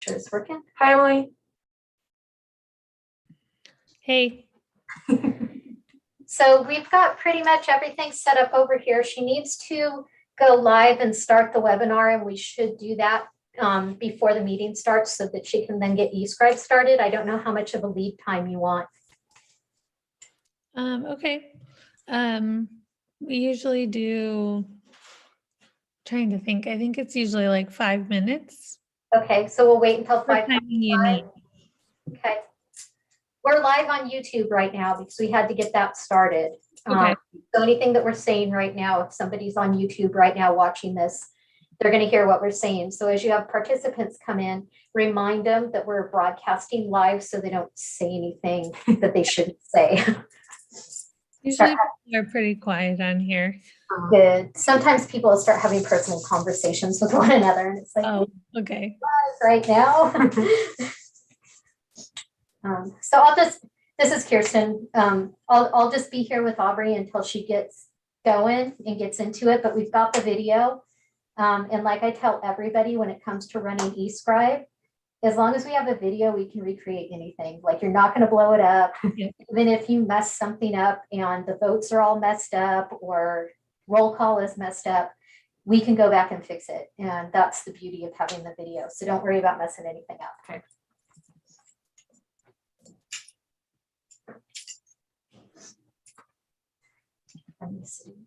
Sure it's working. Hi, Emily. Hey. So we've got pretty much everything set up over here. She needs to go live and start the webinar, and we should do that before the meeting starts so that she can then get eScribe started. I don't know how much of a lead time you want. Okay. We usually do, trying to think, I think it's usually like 5 minutes. Okay, so we'll wait until What time do you need? Okay. We're live on YouTube right now because we had to get that started. Okay. So anything that we're saying right now, if somebody's on YouTube right now watching this, they're going to hear what we're saying. So as you have participants come in, remind them that we're broadcasting live so they don't say anything that they shouldn't say. Usually people are pretty quiet on here. Good. Sometimes people start having personal conversations with one another, and it's like, oh, okay, right now. So this is Kirsten. I'll just be here with Aubrey until she gets going and gets into it, but we've got the video. And like I tell everybody when it comes to running eScribe, as long as we have a video, we can recreate anything. Like, you're not going to blow it up. Yeah. Even if you mess something up and the votes are all messed up or roll call is messed up, we can go back and fix it. And that's the beauty of having the video. So don't worry about messing anything up. Okay. Let me see.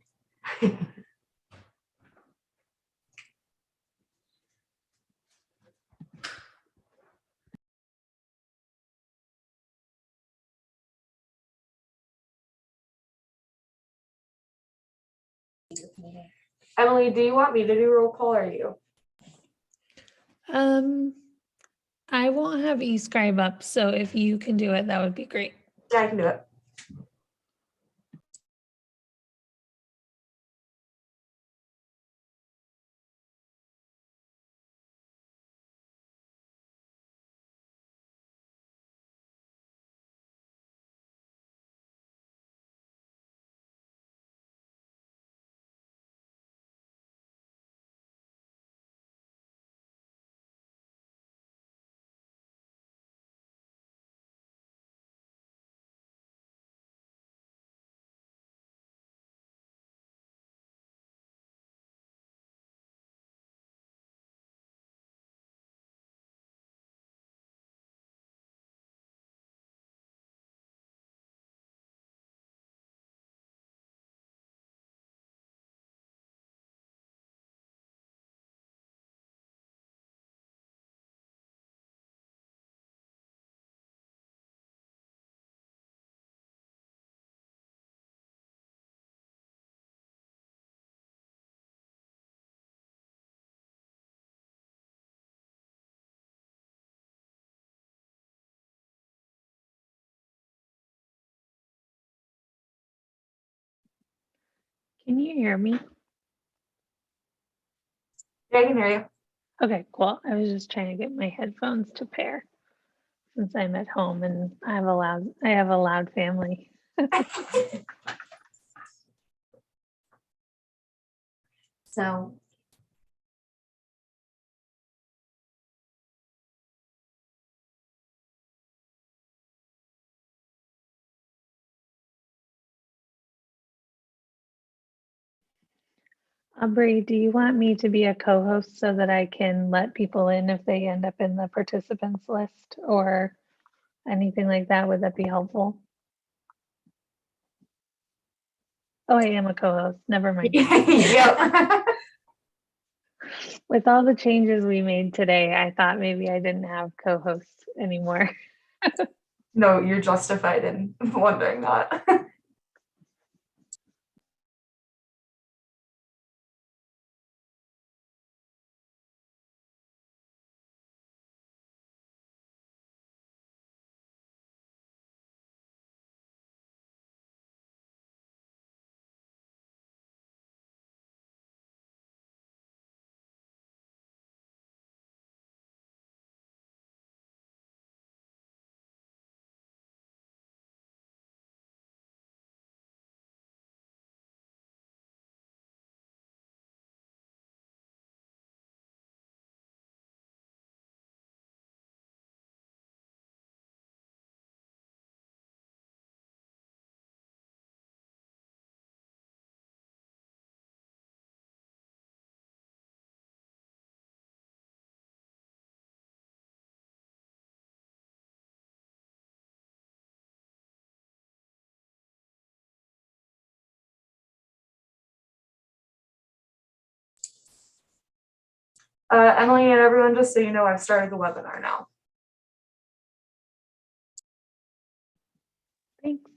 Emily, do you want me to do roll call or you? I won't have eScribe up, so if you can do it, that would be great. Yeah, I can do it. Can you hear me? Yeah, I can hear you. Okay, cool. I was just trying to get my headphones to pair since I'm at home and I have a loud family. So Aubrey, do you want me to be a co-host so that I can let people in if they end up in the participants list or anything like that? Would that be helpful? Oh, I am a co-host. Never mind. Yep. With all the changes we made today, I thought maybe I didn't have co-hosts anymore. No, you're justified in wondering that. Emily and everyone, just so you know, I've started the webinar now. Thanks.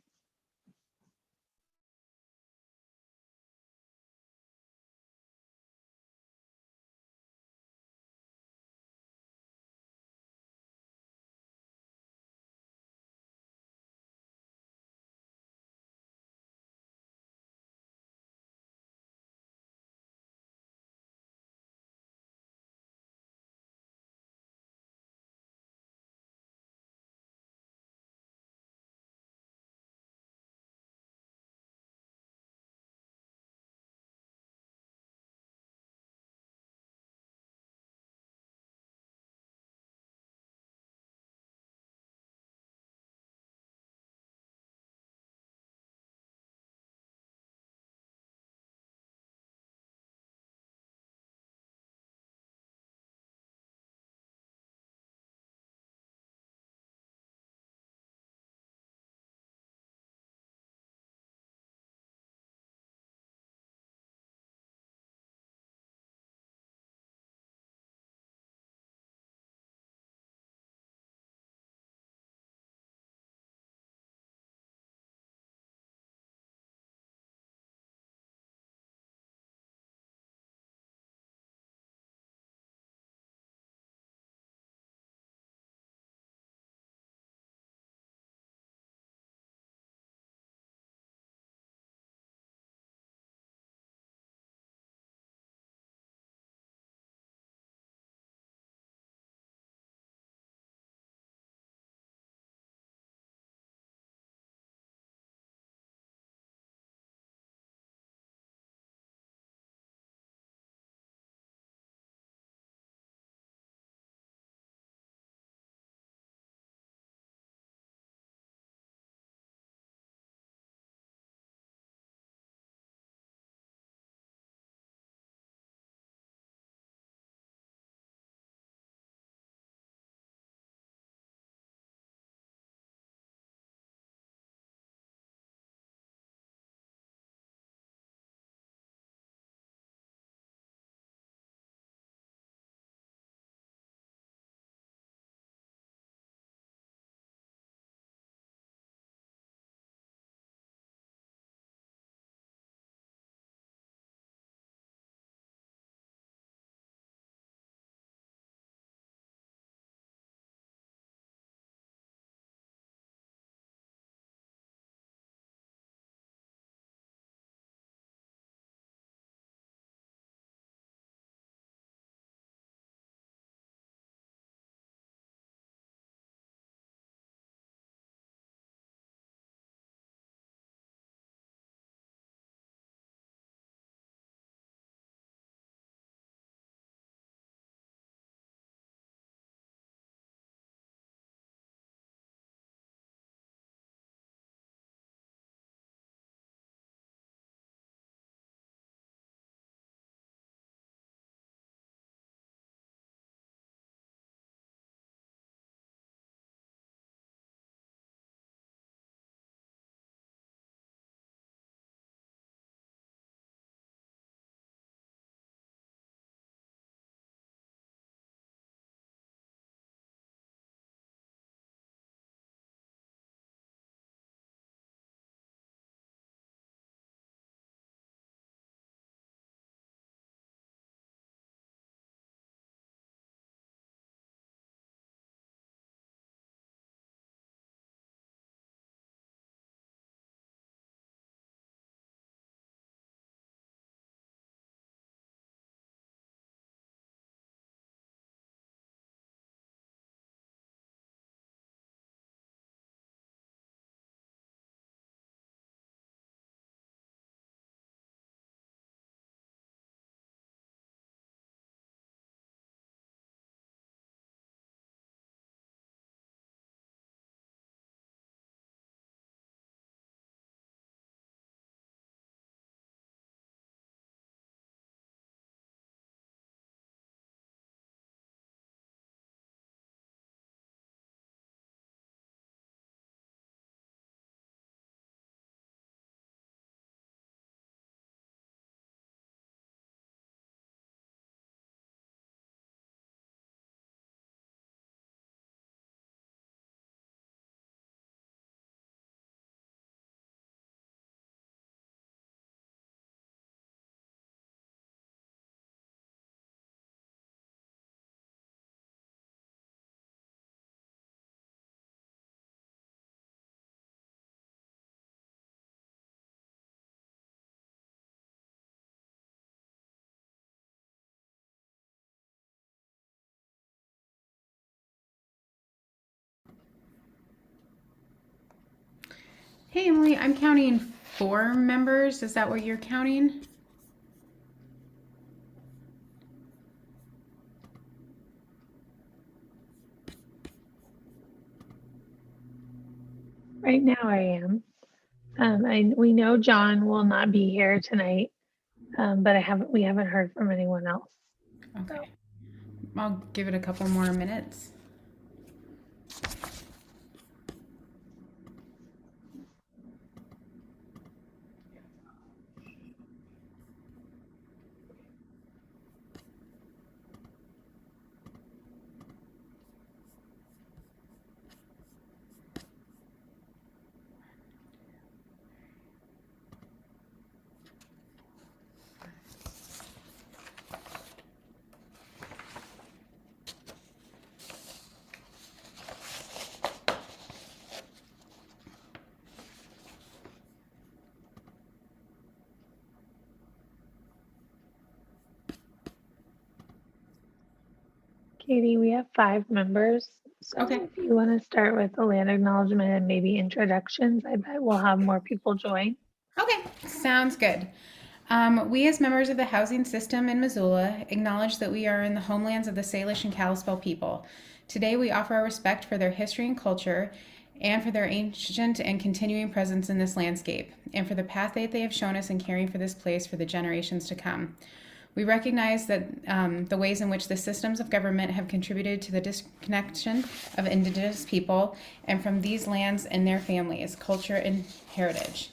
Hey, Emily, I'm counting 4 members. Is that what you're counting? Right now I am. We know John will not be here tonight, but we haven't heard from anyone else. Okay. I'll give it a couple more minutes. Katie, we have 5 members. So Okay. if you want to start with the land acknowledgement and maybe introductions, I bet we'll have more people join. Okay, sounds good. We, as members of the housing system in Missoula, acknowledge that we are in the homelands of the Salish and Kalispel people. Today, we offer our respect for their history and culture, and for their ancient and continuing presence in this landscape, and for the path that they have shown us in caring for this place for the generations to come. We recognize that the ways in which the systems of government have contributed to the disconnection of Indigenous people and from these lands and their families, culture, and heritage.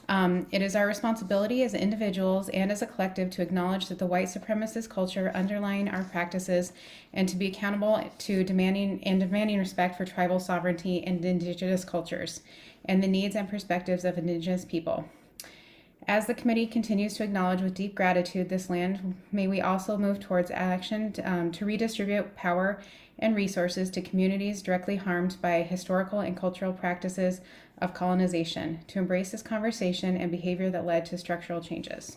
It is our responsibility as individuals and as a collective to acknowledge that the white supremacist culture underlying our practices, and to be accountable to demanding respect for tribal sovereignty and Indigenous cultures and the needs and perspectives of Indigenous people. As the committee continues to acknowledge with deep gratitude this land, may we also move towards action to redistribute power and resources to communities directly harmed by historical and cultural practices of colonization, to embrace this conversation and behavior that led to structural changes.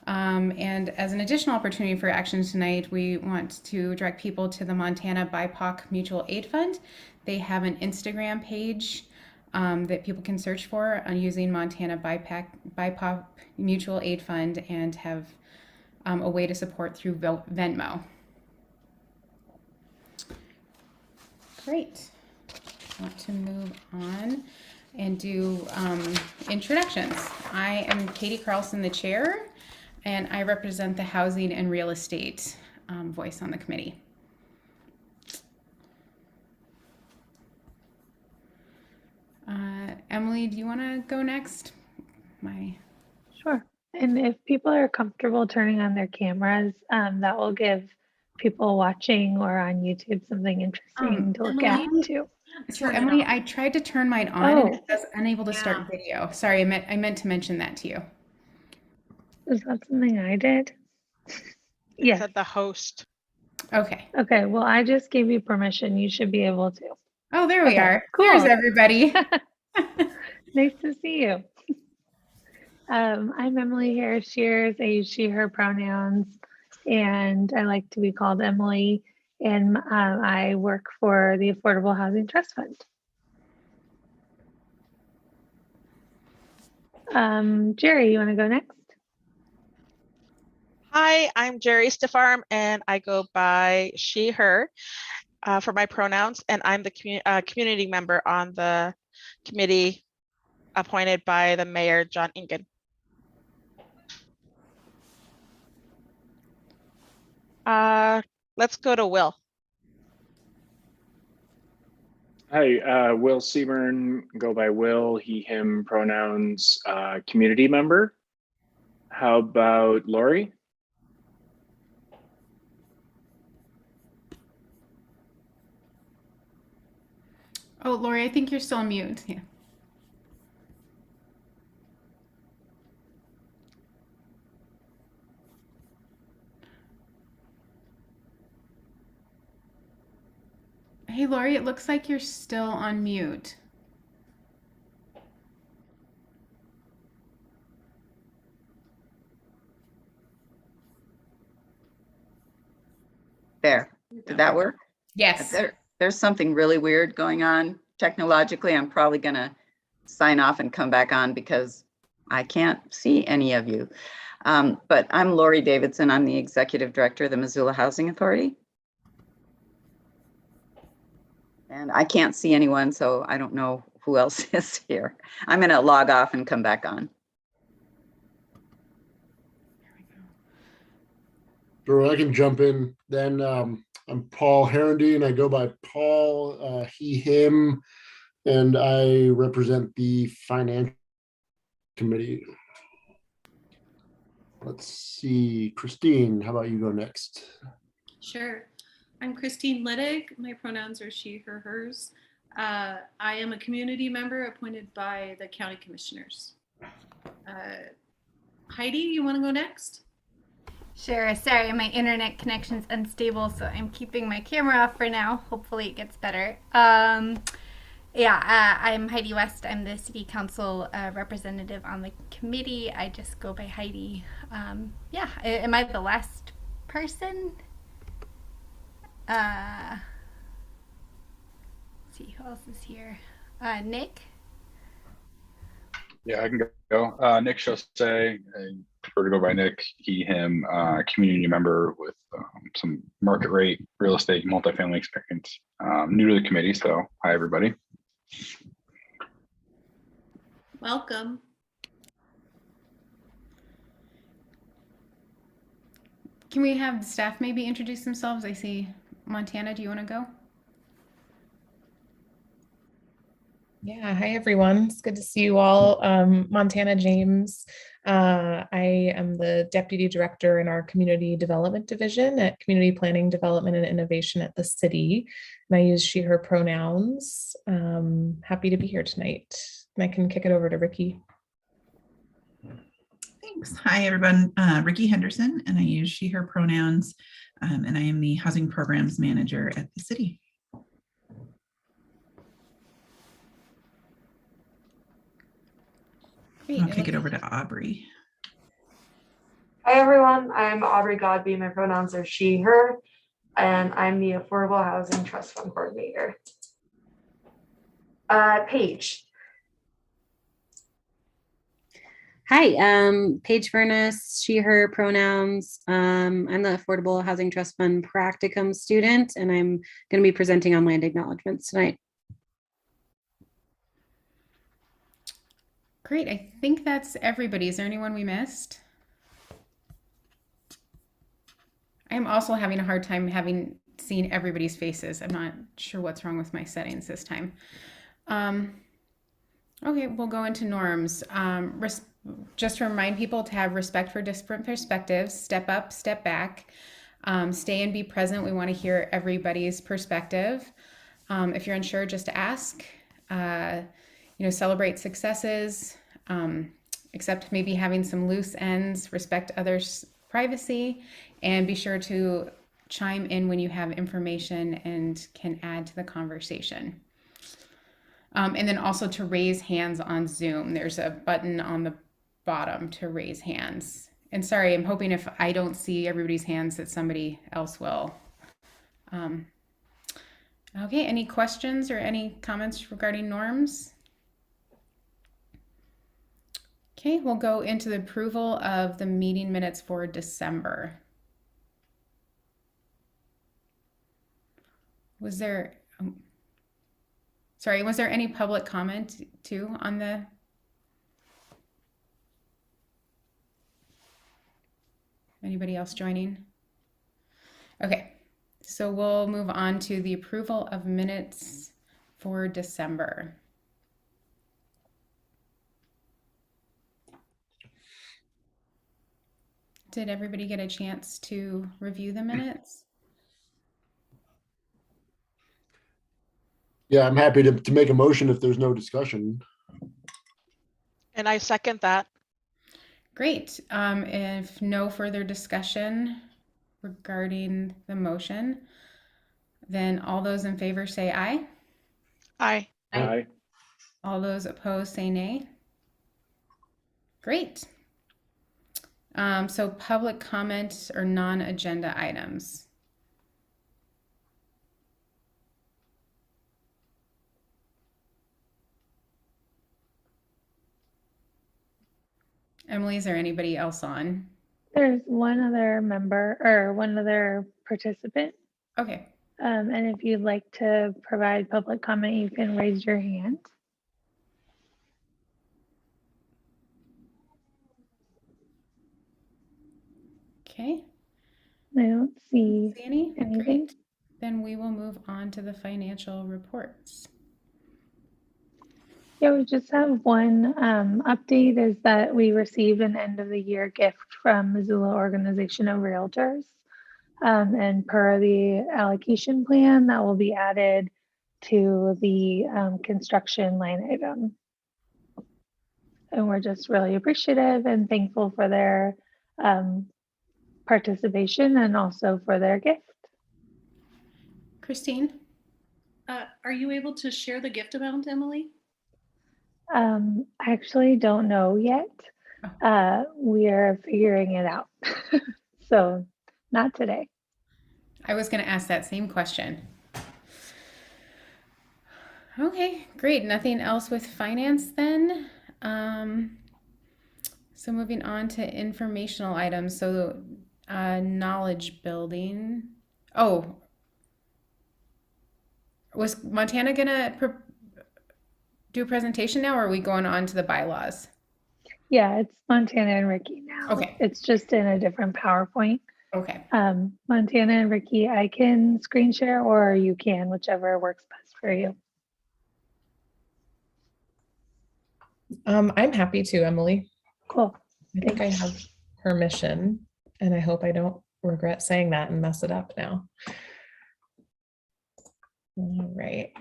And as an additional opportunity for action tonight, we want to direct people to the Montana BIPOC Mutual Aid Fund. They have an Instagram page that people can search for on using Montana BIPOC Mutual Aid Fund, and have a way to support through Venmo. Great. I want to move on and do introductions. I am Katie Carlson, the chair, and I represent the housing and real estate voice on the committee. Emily, do you want to go next? Sure. And if people are comfortable turning on their cameras, that will give people watching or on YouTube something interesting to look at too. So Emily, I tried to turn mine on and it says unable to start video. Sorry, I meant to mention that to you. Is that something I did? It said the host. Okay. Okay, well, I just gave you permission. You should be able to. Oh, there we are. Cool. There's everybody. Nice to see you. I'm Emily Harris Shears. I use she, her pronouns, and I like to be called Emily. And I work for the Affordable Housing Trust Fund. Jerry, you want to go next? Hi, I'm Jerry Stiffarm, and I go by she, her for my pronouns, and I'm the community member on the committee appointed by the mayor, John Ingen. Let's go to Will. Hi, Will Seaburn, go by Will, he, him pronouns, community member. How about Lori? Oh, Lori, I think you're still on mute. Yeah. Hey, Lori, it looks like you're still on mute. There, did that work? Yes. There's something really weird going on technologically. I'm probably gonna sign off and come back on because I can't see any of you. But I'm Lori Davidson. I'm the Executive Director of the Missoula Housing Authority. And I can't see anyone, so I don't know who else is here. I'm going to log off and come back on. Sure, I can jump in then. I'm Paul Herendeen, and I go by Paul, he, him, and I represent the Finance Committee. Let's see, Christine, how about you go next? Sure. I'm Christine Liddig. My pronouns are she, her, hers. I am a community member appointed by the county commissioners. Heidi, you want to go next? Sure. Sorry, my internet connection's unstable, so I'm keeping my camera off for now. Hopefully it gets better. I'm Heidi West. I'm the City Council representative on the committee. I just go by Heidi. Am I the last person? Let's see, who else is here? Nick? Yeah, I can go. Nick Chaussee, I prefer to go by Nick, he, him, community member with some market rate, real estate, multifamily experience. New to the committee, so hi, everybody. Welcome. Can we have the staff maybe introduce themselves? I see Montana, do you want to go? Yeah, hi everyone. It's good to see you all. Montana James. I am the Deputy Director in our Community Development Division at Community Planning, Development, and Innovation at the city. And I use she, her pronouns. Happy to be here tonight. And I can kick it over to Ricky. Thanks. Hi everyone. Ricky Henderson, and I use she, her pronouns. And I am the Housing Programs Manager at the city. I'll kick it over to Aubrey. Hi everyone, I'm Aubrey Godby. My pronouns are she, her, and I'm the Affordable Housing Trust Fund Coordinator. Paige. Hi, Paige Furness, she, her pronouns. I'm the Affordable Housing Trust Fund Practicum student, and I'm going to be presenting on land acknowledgements tonight. Great, I think that's everybody. Is there anyone we missed? I am also having a hard time having seen everybody's faces. I'm not sure what's wrong with my settings this time. Okay, we'll go into norms. Just to remind people to have respect for different perspectives, step up, step back, stay and be present. We want to hear everybody's perspective. If you're unsure, just ask. Celebrate successes, accept maybe having some loose ends, respect others' privacy, and be sure to chime in when you have information and can add to the conversation. And then also to raise hands on Zoom. There's a button on the bottom to raise hands. And sorry, I'm hoping if I don't see everybody's hands that somebody else will. Okay, any questions or any comments regarding norms? Okay, we'll go into the approval of the meeting minutes for December. Was there any public comment too on the? Anybody else joining? Okay, so we'll move on to the approval of minutes for December. Did everybody get a chance to review the minutes? Yeah, I'm happy to make a motion if there's no discussion. And I second that. Great. If no further discussion regarding the motion, then all those in favor say aye. Aye. Aye. All those opposed say nay. Great. So public comments or non-agenda items. Emily, is there anybody else on? There's one other member or one other participant. Okay. And if you'd like to provide public comment, you can raise your hand. Okay. I don't see any? anything. Great. Then we will move on to the financial reports. Yeah, we just have one update is that we received an end of the year gift from Missoula Organization of Realtors. And per the allocation plan, that will be added to the construction line item. And we're just really appreciative and thankful for their participation and also for their gift. Christine? Are you able to share the gift amount, Emily? I actually don't know yet. We are figuring it out. So not today. I was going to ask that same question. Okay, great. Nothing else with finance then. So moving on to informational items. So knowledge building. Oh, was Montana gonna do a presentation now, or are we going on to the bylaws? Yeah, it's Montana and Ricky now. Okay. It's just in a different PowerPoint. Okay. Montana and Ricky, I can screen share or you can, whichever works best for you. I'm happy to, Emily. Cool. I think I have permission, and I hope I don't regret saying that and mess it up now. All right.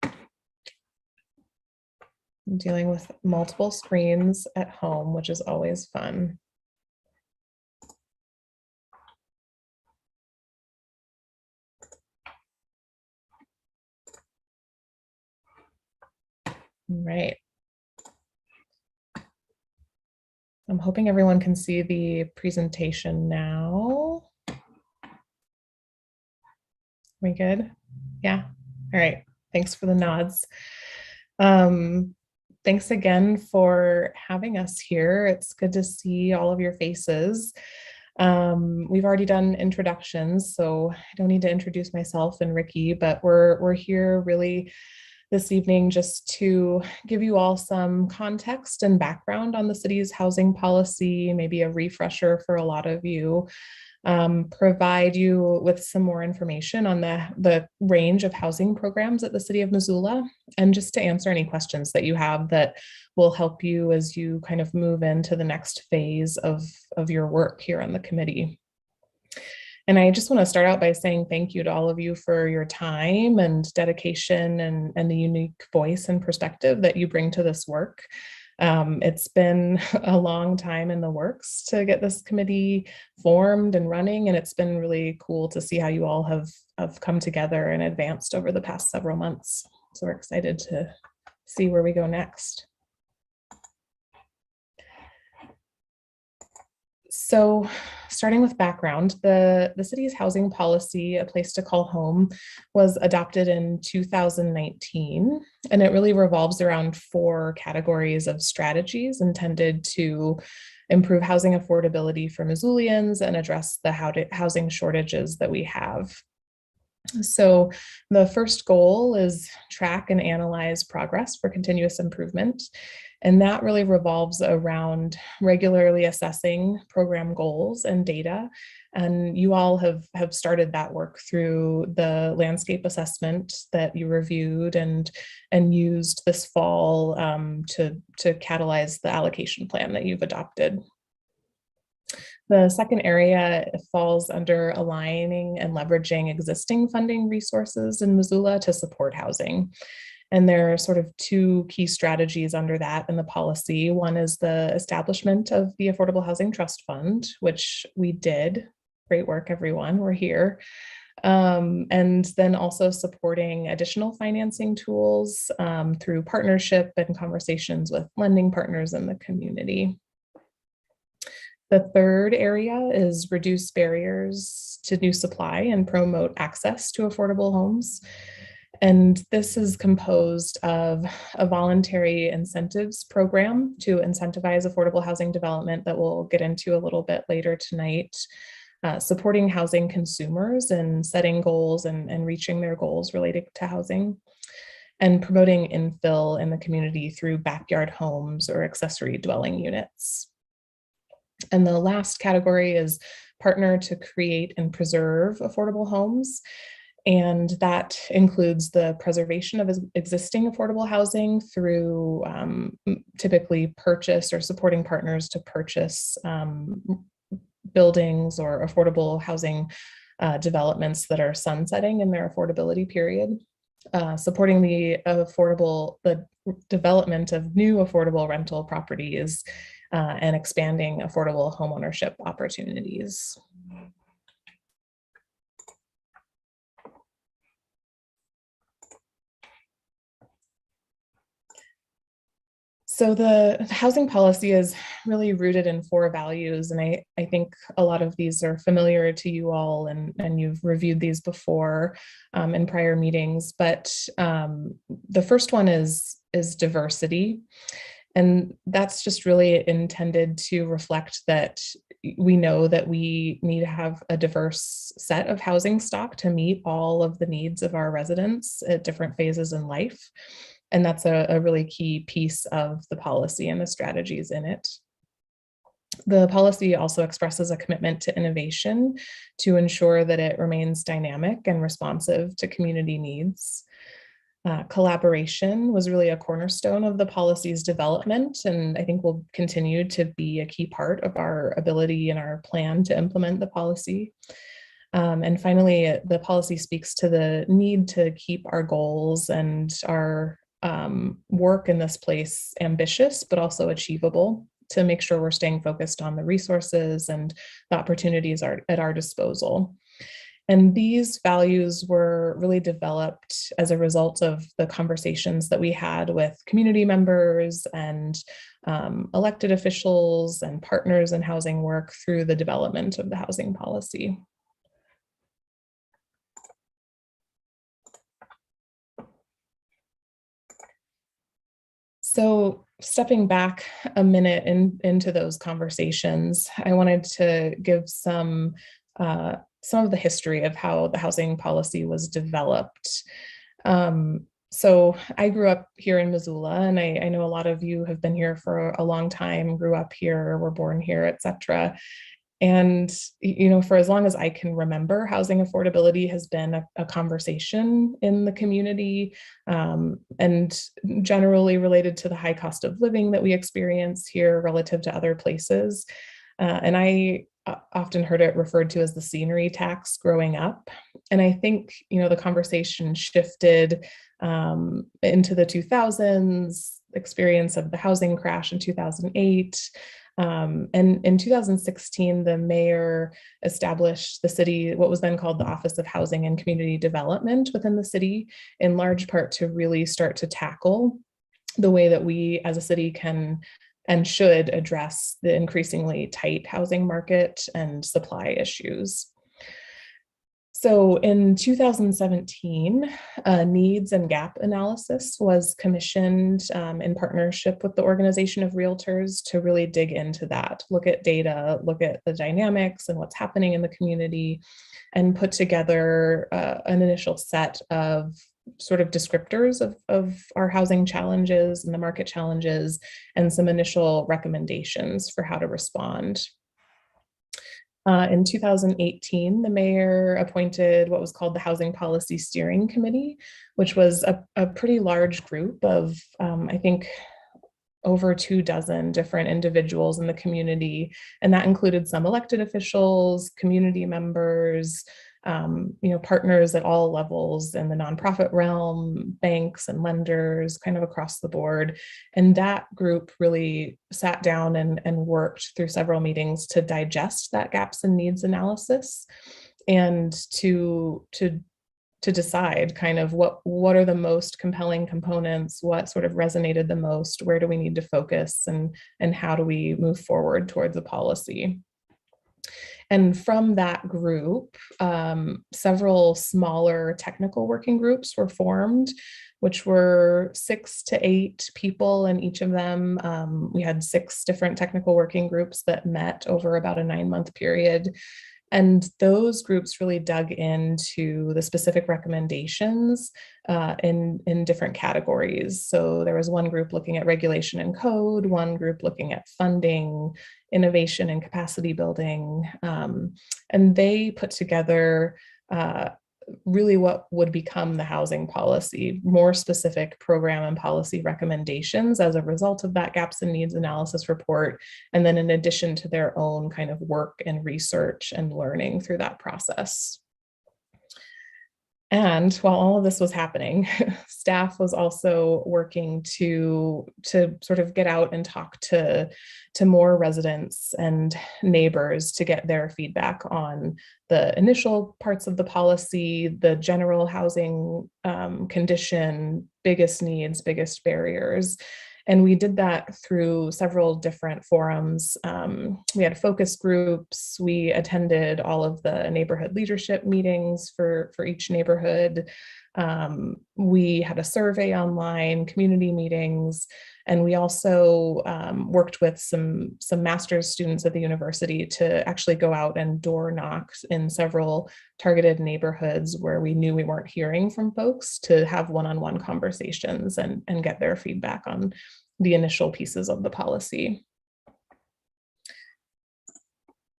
I'm dealing with multiple screens at home, which is always fun. All right. I'm hoping everyone can see the presentation now. We good? Yeah. All right. Thanks for the nods. Thanks again for having us here. It's good to see all of your faces. We've already done introductions, so I don't need to introduce myself and Ricky, but we're here really this evening just to give you all some context and background on the city's housing policy, maybe a refresher for a lot of you, provide you with some more information on the range of housing programs at the City of Missoula, and just to answer any questions that you have that will help you as you kind of move into the next phase of your work here on the committee. And I just want to start out by saying thank you to all of you for your time and dedication and the unique voice and perspective that you bring to this work. It's been a long time in the works to get this committee formed and running, and it's been really cool to see how you all have come together and advanced over the past several months. So we're excited to see where we go next. So starting with background, the city's housing policy, A Place to Call Home, was adopted in 2019, and it really revolves around 4 categories of strategies intended to improve housing affordability for Missoulians and address the housing shortages that we have. So the first goal is track and analyze progress for continuous improvement. And that really revolves around regularly assessing program goals and data. And you all have started that work through the landscape assessment that you reviewed and used this fall to catalyze the allocation plan that you've adopted. The second area falls under aligning and leveraging existing funding resources in Missoula to support housing. And there are sort of 2 key strategies under that in the policy. One is the establishment of the Affordable Housing Trust Fund, which we did. Great work, everyone. We're here. And then also supporting additional financing tools through partnership and conversations with lending partners in the community. The third area is reduce barriers to new supply and promote access to affordable homes. And this is composed of a voluntary incentives program to incentivize affordable housing development that we'll get into a little bit later tonight, supporting housing consumers and setting goals and reaching their goals related to housing, and promoting infill in the community through backyard homes or accessory dwelling units. And the last category is partner to create and preserve affordable homes. And that includes the preservation of existing affordable housing through typically purchase or supporting partners to purchase buildings or affordable housing developments that are sunsetting in their affordability period. Supporting the development of new affordable rental properties and expanding affordable homeownership opportunities. So the housing policy is really rooted in 4 values, and I think a lot of these are familiar to you all, and you've reviewed these before in prior meetings. But the first one is diversity, and that's just really intended to reflect that we know that we need to have a diverse set of housing stock to meet all of the needs of our residents at different phases in life. And that's a really key piece of the policy and the strategies in it. The policy also expresses a commitment to innovation to ensure that it remains dynamic and responsive to community needs. Collaboration was really a cornerstone of the policy's development, and I think will continue to be a key part of our ability and our plan to implement the policy. And finally, the policy speaks to the need to keep our goals and our work in this place ambitious, but also achievable, to make sure we're staying focused on the resources and the opportunities at our disposal. And these values were really developed as a result of the conversations that we had with community members and elected officials and partners in housing work through the development of the housing policy. So stepping back a minute into those conversations, I wanted to give some of the history of how the housing policy was developed. So I grew up here in Missoula, and I know a lot of you have been here for a long time, grew up here, were born here, etc. And, for as long as I can remember, housing affordability has been a conversation in the community, and generally related to the high cost of living that we experience here relative to other places. And I often heard it referred to as the scenery tax growing up. And I think, the conversation shifted into the 2000s, experience of the housing crash in 2008. And in 2016, the mayor established the city, what was then called the Office of Housing and Community Development within the city, in large part to really start to tackle the way that we as a city can and should address the increasingly tight housing market and supply issues. So in 2017, a needs and gap analysis was commissioned in partnership with the Organization of Realtors to really dig into that, look at data, look at the dynamics and what's happening in the community, and put together an initial set of sort of descriptors of our housing challenges and the market challenges, and some initial recommendations for how to respond. In 2018, the mayor appointed what was called the Housing Policy Steering Committee, which was a pretty large group of, I think, over 24 different individuals in the community. And that included some elected officials, community members, partners at all levels in the nonprofit realm, banks and lenders, kind of across the board. And that group really sat down and worked through several meetings to digest that gaps and needs analysis, and to decide kind of what are the most compelling components, what sort of resonated the most, where do we need to focus, and how do we move forward towards a policy. And from that group, several smaller technical working groups were formed, which were 6 to 8 people in each of them. We had 6 different technical working groups that met over about a 9-month period. And those groups really dug into the specific recommendations in different categories. So there was one group looking at regulation and code, one group looking at funding, innovation and capacity building. And they put together really what would become the housing policy, more specific program and policy recommendations as a result of that gaps and needs analysis report. And then in addition to their own kind of work and research and learning through that process. And while all of this was happening, staff was also working to sort of get out and talk to more residents and neighbors to get their feedback on the initial parts of the policy, the general housing condition, biggest needs, biggest barriers. And we did that through several different forums. We had focus groups. We attended all of the neighborhood leadership meetings for each neighborhood. We had a survey online, community meetings, and we also worked with some master's students at the university to actually go out and door knock in several targeted neighborhoods where we knew we weren't hearing from folks, to have one-on-one conversations and get their feedback on the initial pieces of the policy.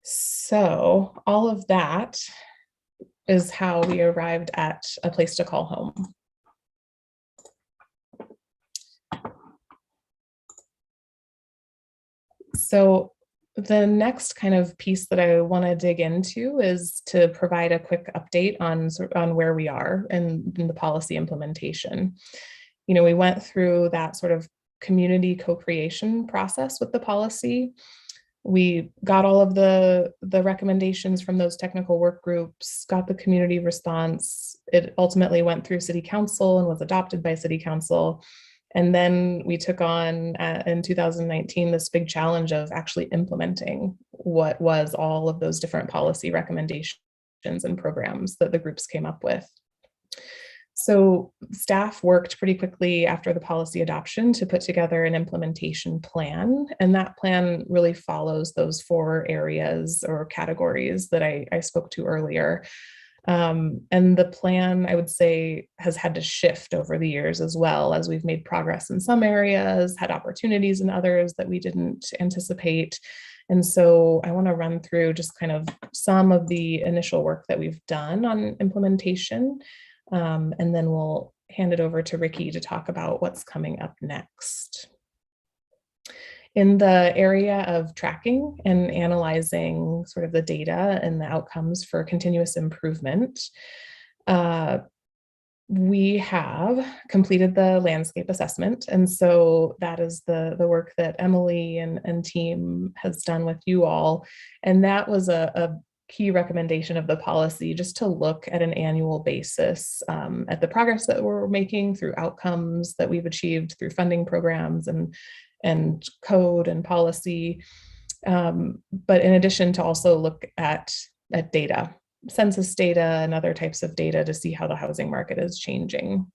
So all of that is how we arrived at a place to call home. So the next kind of piece that I want to dig into is to provide a quick update on where we are in the policy implementation. You know, we went through that sort of community co-creation process with the policy. We got all of the recommendations from those technical work groups, got the community response. It ultimately went through City Council and was adopted by City Council. And then we took on in 2019 this big challenge of actually implementing what was all of those different policy recommendations and programs that the groups came up with. So staff worked pretty quickly after the policy adoption to put together an implementation plan. And that plan really follows those 4 areas or categories that I spoke to earlier. And the plan, I would say, has had to shift over the years as well, as we've made progress in some areas, had opportunities in others that we didn't anticipate. And so I want to run through just kind of some of the initial work that we've done on implementation. And then we'll hand it over to Ricky to talk about what's coming up next. In the area of tracking and analyzing sort of the data and the outcomes for continuous improvement, we have completed the landscape assessment. And so that is the work that Emily and team has done with you all. And that was a key recommendation of the policy, just to look at an annual basis at the progress that we're making through outcomes that we've achieved through funding programs and code and policy. But in addition, to also look at data, census data and other types of data, to see how the housing market is changing.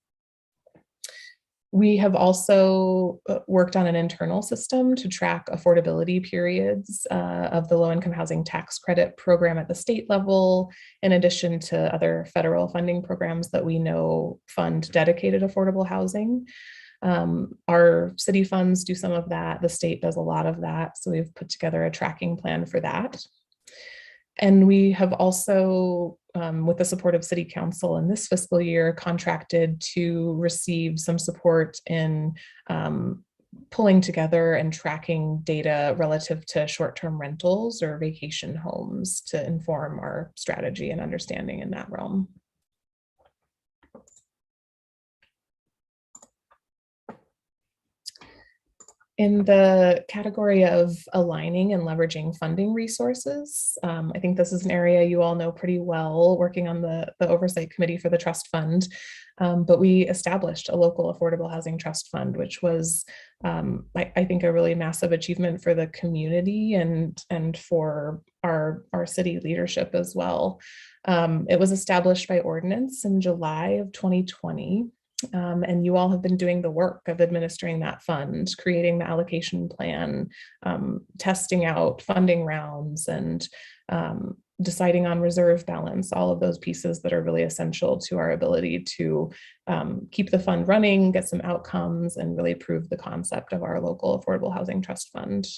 We have also worked on an internal system to track affordability periods of the low-income housing tax credit program at the state level, in addition to other federal funding programs that we know fund dedicated affordable housing. Our city funds do some of that. The state does a lot of that. So we've put together a tracking plan for that. And we have also, with the support of City Council in this fiscal year, contracted to receive some support in pulling together and tracking data relative to short-term rentals or vacation homes to inform our strategy and understanding in that realm. In the category of aligning and leveraging funding resources, I think this is an area you all know pretty well, working on the Oversight Committee for the Trust Fund. But we established a local affordable housing trust fund, which was, I think, a really massive achievement for the community and for our city leadership as well. It was established by ordinance in July of 2020. And you all have been doing the work of administering that fund, creating the allocation plan, testing out funding rounds, and deciding on reserve balance, all of those pieces that are really essential to our ability to keep the fund running, get some outcomes, and really prove the concept of our local affordable housing trust fund.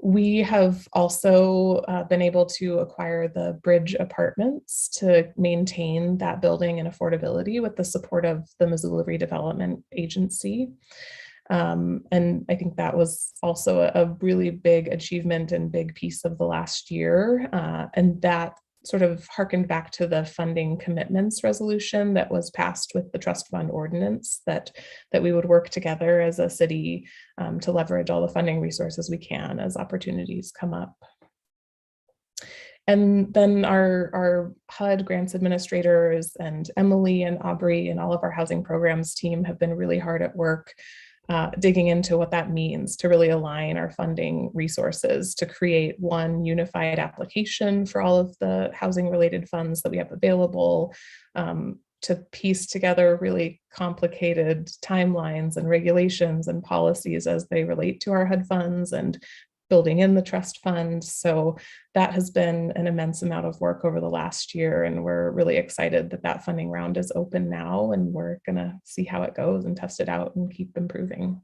We have also been able to acquire the Bridge Apartments to maintain that building and affordability with the support of the Missoula Redevelopment Agency. And I think that was also a really big achievement and big piece of the last year. And that sort of harkened back to the funding commitments resolution that was passed with the trust fund ordinance, that we would work together as a city to leverage all the funding resources we can as opportunities come up. And then our HUD grants administrators and Emily and Aubrey and all of our housing programs team have been really hard at work digging into what that means to really align our funding resources to create one unified application for all of the housing related funds that we have available, to piece together really complicated timelines and regulations and policies as they relate to our HUD funds and building in the trust fund. So that has been an immense amount of work over the last year, and we're really excited that that funding round is open now, and we're gonna see how it goes and test it out and keep improving.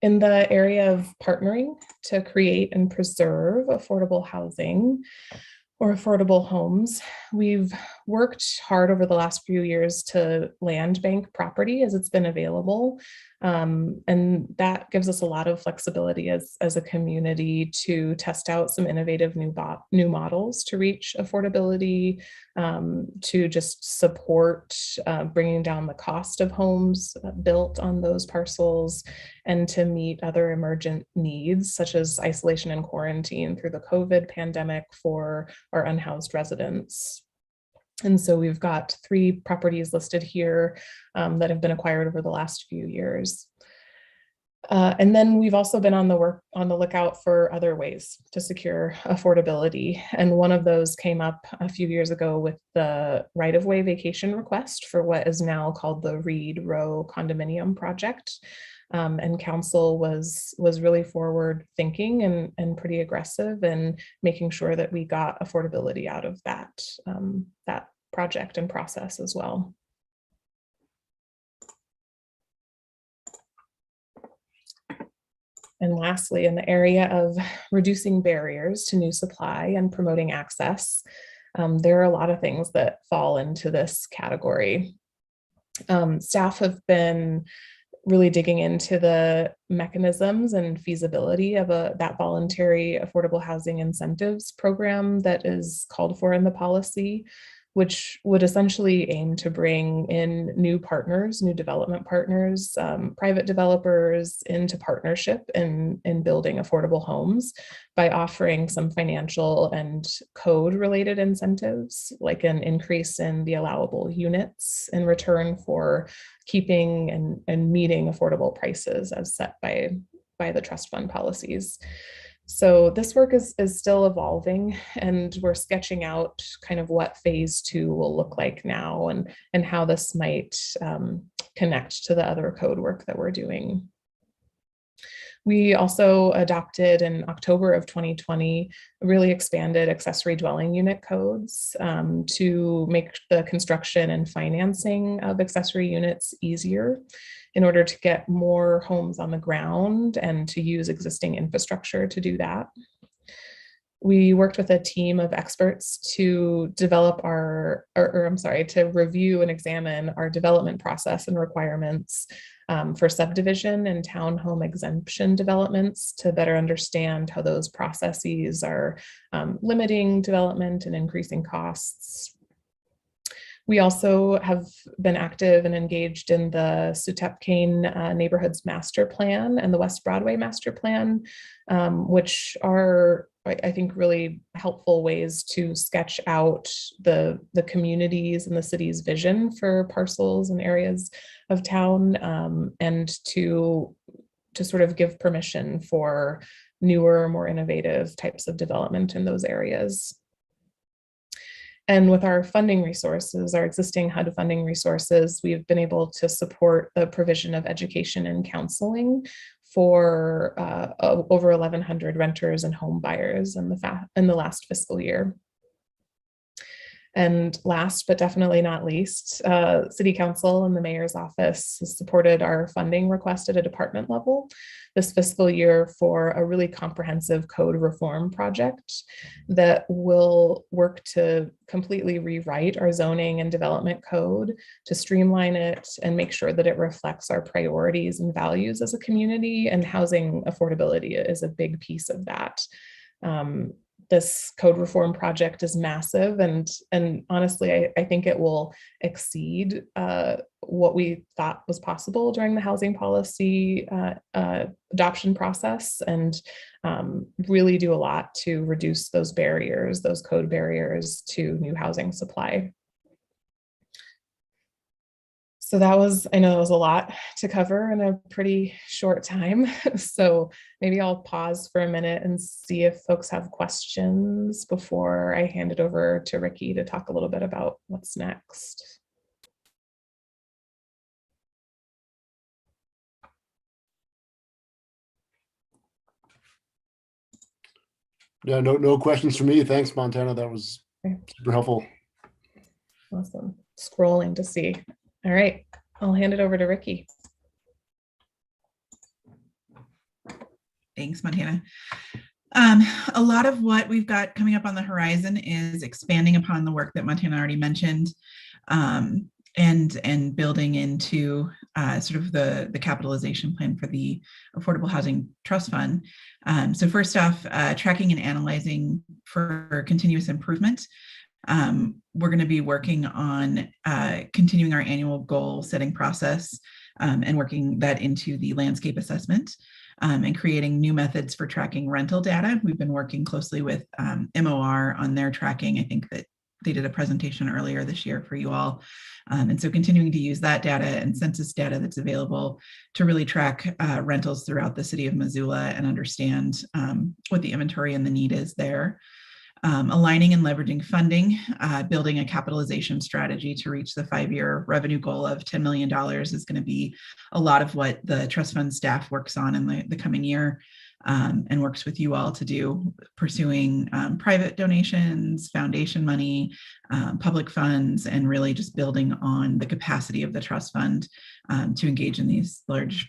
In the area of partnering to create and preserve affordable housing or affordable homes, we've worked hard over the last few years to land bank property as it's been available. And that gives us a lot of flexibility as a community to test out some innovative new models to reach affordability, to just support bringing down the cost of homes built on those parcels, and to meet other emergent needs such as isolation and quarantine through the COVID pandemic for our unhoused residents. And so we've got 3 properties listed here that have been acquired over the last few years. And then we've also been on the lookout for other ways to secure affordability. And one of those came up a few years ago with the right-of-way vacation request for what is now called the Reed Row condominium project. And council was really forward thinking and pretty aggressive in making sure that we got affordability out of that project and process as well. And lastly, in the area of reducing barriers to new supply and promoting access, there are a lot of things that fall into this category. Staff have been really digging into the mechanisms and feasibility of that voluntary affordable housing incentives program that is called for in the policy, which would essentially aim to bring in new partners, new development partners, private developers into partnership in building affordable homes by offering some financial and code related incentives, like an increase in the allowable units in return for keeping and meeting affordable prices as set by the trust fund policies. So this work is still evolving, and we're sketching out kind of what phase 2 will look like now and how this might connect to the other code work that we're doing. We also adopted in October of 2020 really expanded accessory dwelling unit codes to make the construction and financing of accessory units easier in order to get more homes on the ground and to use existing infrastructure to do that. We worked with a team of experts to develop to review and examine our development process and requirements for subdivision and townhome exemption developments to better understand how those processes are limiting development and increasing costs. We also have been active and engaged in the Sutep Kane Neighborhoods Master Plan and the West Broadway Master Plan, which are, I think, really helpful ways to sketch out the communities and the city's vision for parcels and areas of town, and to sort of give permission for newer, more innovative types of development in those areas. And with our funding resources, our existing HUD funding resources, we've been able to support the provision of education and counseling for over 1,100 renters and home buyers in the last fiscal year. And last, but definitely not least, City Council and the Mayor's Office has supported our funding request at a department level this fiscal year for a really comprehensive code reform project that will work to completely rewrite our zoning and development code to streamline it and make sure that it reflects our priorities and values as a community, and housing affordability is a big piece of that. This code reform project is massive, and honestly, I think it will exceed what we thought was possible during the housing policy adoption process, and really do a lot to reduce those barriers, those code barriers to new housing supply. So that was, I know that was a lot to cover in a pretty short time. So maybe I'll pause for a minute and see if folks have questions before I hand it over to Ricky to talk a little bit about what's next. Yeah, no questions for me. Thanks, Montana. That was super helpful. Awesome. Scrolling to see. All right, I'll hand it over to Ricky. Thanks, Montana. A lot of what we've got coming up on the horizon is expanding upon the work that Montana already mentioned, and building into sort of the capitalization plan for the Affordable Housing Trust Fund. So first off, tracking and analyzing for continuous improvement. We're going to be working on continuing our annual goal setting process, and working that into the landscape assessment, and creating new methods for tracking rental data. We've been working closely with MOR on their tracking. I think that they did a presentation earlier this year for you all. And so continuing to use that data and census data that's available to really track rentals throughout the city of Missoula and understand what the inventory and the need is there. Aligning and leveraging funding, building a capitalization strategy to reach the 5-year revenue goal of $10 million is going to be a lot of what the trust fund staff works on in the coming year, and works with you all to do, pursuing private donations, foundation money, public funds, and really just building on the capacity of the trust fund to engage in these large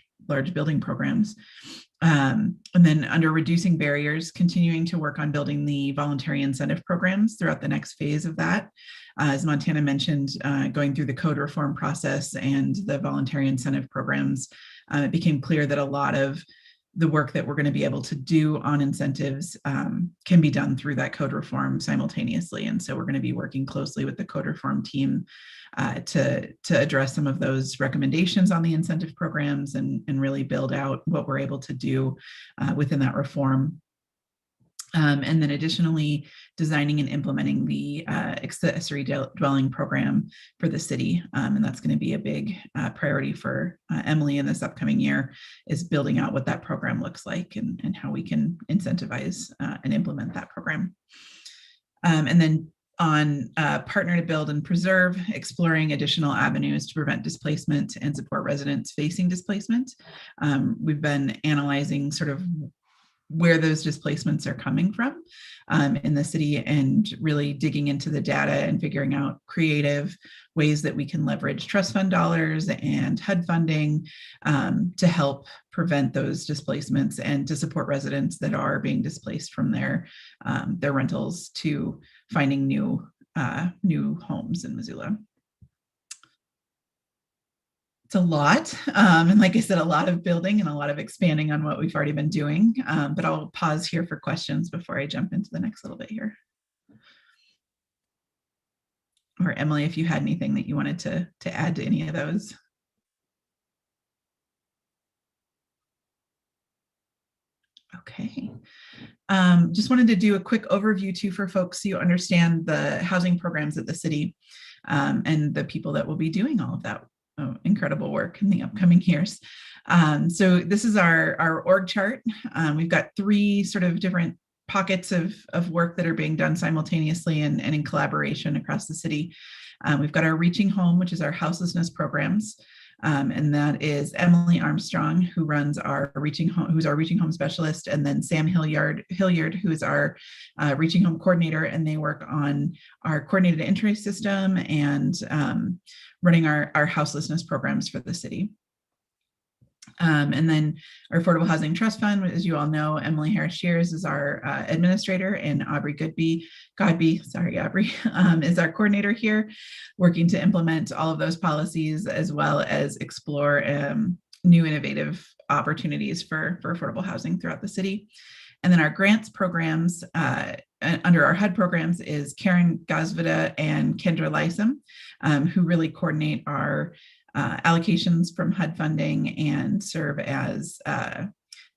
building programs. And then under reducing barriers, continuing to work on building the voluntary incentive programs throughout the next phase of that. As Montana mentioned, going through the code reform process and the voluntary incentive programs, it became clear that a lot of the work that we're going to be able to do on incentives can be done through that code reform simultaneously. And so we're going to be working closely with the code reform team to address some of those recommendations on the incentive programs and really build out what we're able to do within that reform. And then additionally, designing and implementing the accessory dwelling program for the city. And that's going to be a big priority for Emily in this upcoming year, is building out what that program looks like and how we can incentivize and implement that program. And then on partner to build and preserve, exploring additional avenues to prevent displacement and support residents facing displacement. We've been analyzing sort of where those displacements are coming from in the city, and really digging into the data and figuring out creative ways that we can leverage trust fund dollars and HUD funding to help prevent those displacements and to support residents that are being displaced from their rentals to finding new homes in Missoula. It's a lot. And like I said, a lot of building and a lot of expanding on what we've already been doing. But I'll pause here for questions before I jump into the next little bit here. or Emily, if you had anything that you wanted to add to any of those. Okay. Just wanted to do a quick overview too for folks so you understand the housing programs at the city and the people that will be doing all of that incredible work in the upcoming years. So this is our org chart. We've got 3 sort of different pockets of work that are being done simultaneously and in collaboration across the city. We've got our Reaching Home, which is our houselessness programs. And that is Emily Armstrong, who runs our Reaching Home, who's our Reaching Home specialist, and then Sam Hilliard, who is our Reaching Home coordinator, and they work on our coordinated entry system and running our houselessness programs for the city. And then our Affordable Housing Trust Fund, as you all know, Emily Harris-Shears is our administrator, and Aubrey Godby, is our coordinator here, working to implement all of those policies as well as explore new innovative opportunities for affordable housing throughout the city. And then our grants programs, under our HUD programs, is Karen Gazvida and Kendra Lysam, who really coordinate our allocations from HUD funding and serve as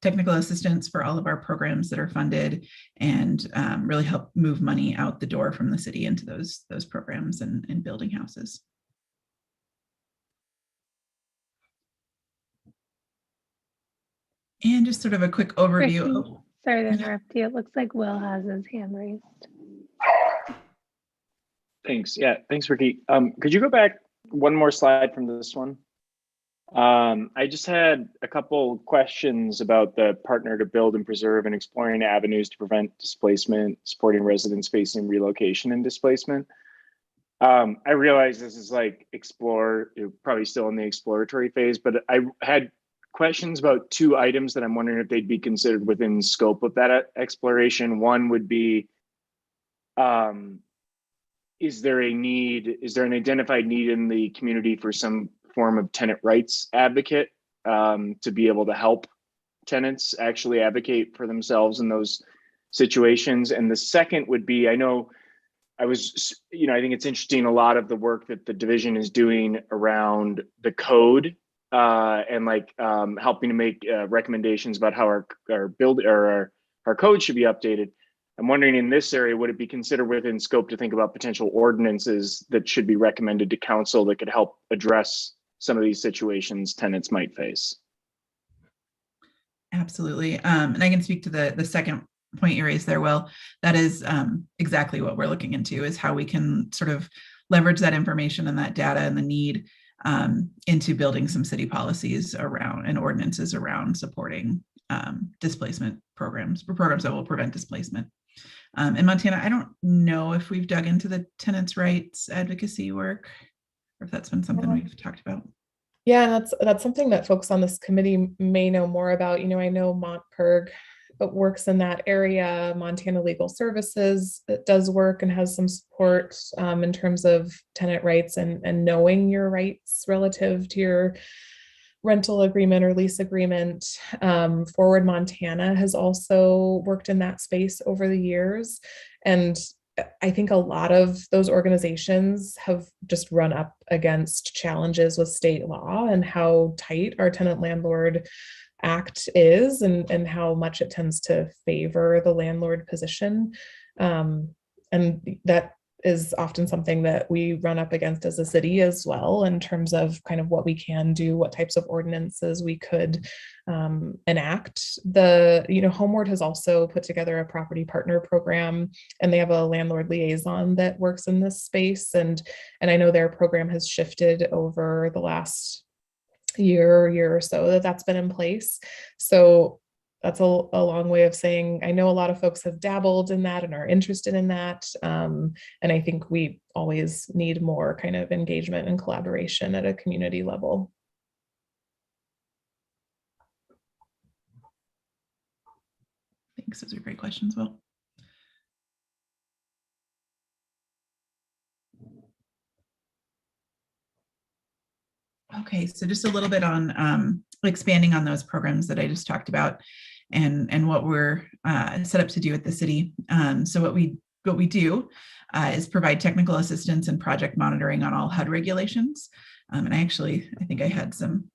technical assistants for all of our programs that are funded, and really help move money out the door from the city into those programs and building houses. And just sort of a quick overview. Christy, sorry to interrupt you. It looks like Will has his hand raised. Thanks. Yeah, thanks, Ricky. Could you go back one more slide from this one? I just had a couple questions about the partner to build and preserve and exploring avenues to prevent displacement, supporting residents facing relocation and displacement. I realize this is like you're probably still in the exploratory phase, but I had questions about 2 items that I'm wondering if they'd be considered within scope of that exploration. One would be, is there an identified need in the community for some form of tenant rights advocate to be able to help tenants actually advocate for themselves in those situations? And the second would be, I think it's interesting, a lot of the work that the division is doing around the code and helping to make recommendations about how our code should be updated. I'm wondering, in this area, would it be considered within scope to think about potential ordinances that should be recommended to council that could help address some of these situations tenants might face? Absolutely. And I can speak to the second point you raised there, Will. That is exactly what we're looking into, is how we can sort of leverage that information and that data and the need into building some city policies around and ordinances around supporting displacement programs that will prevent displacement. In Montana, I don't know if we've dug into the tenants' rights advocacy work, or if that's been something we've talked about. Yeah, that's something that folks on this committee may know more about. I know MontPerg works in that area. Montana Legal Services does work and has some support in terms of tenant rights and knowing your rights relative to your rental agreement or lease agreement. Forward Montana has also worked in that space over the years. And I think a lot of those organizations have just run up against challenges with state law and how tight our tenant landlord act is and how much it tends to favor the landlord position. And that is often something that we run up against as a city as well, in terms of kind of what we can do, what types of ordinances we could enact. Homeward has also put together a property partner program, and they have a landlord liaison that works in this space. And I know their program has shifted over the last year or so that's been in place. So that's a long way of saying, I know a lot of folks have dabbled in that and are interested in that. And I think we always need more kind of engagement and collaboration at a community level. Thanks, those are great questions, Will. Okay, so just a little bit on expanding on those programs that I just talked about and what we're set up to do at the city. So what we what we do is provide technical assistance and project monitoring on all HUD regulations. And I think I had some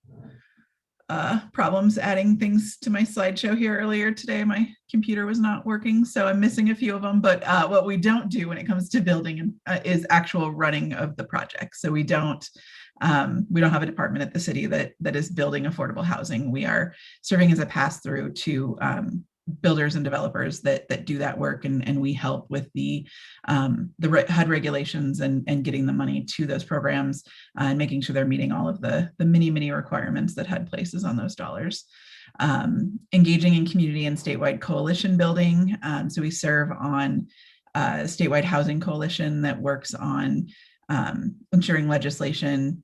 problems adding things to my slideshow here earlier today. My computer was not working, so I'm missing a few of them. But what we don't do when it comes to building is actual running of the project. So we don't have a department at the city that is building affordable housing. We are serving as a pass-through to builders and developers that do that work, and we help with the HUD regulations and getting the money to those programs and making sure they're meeting all of the many requirements that HUD places on those dollars. Engaging in community and statewide coalition building. So we serve on a statewide housing coalition that works on ensuring legislation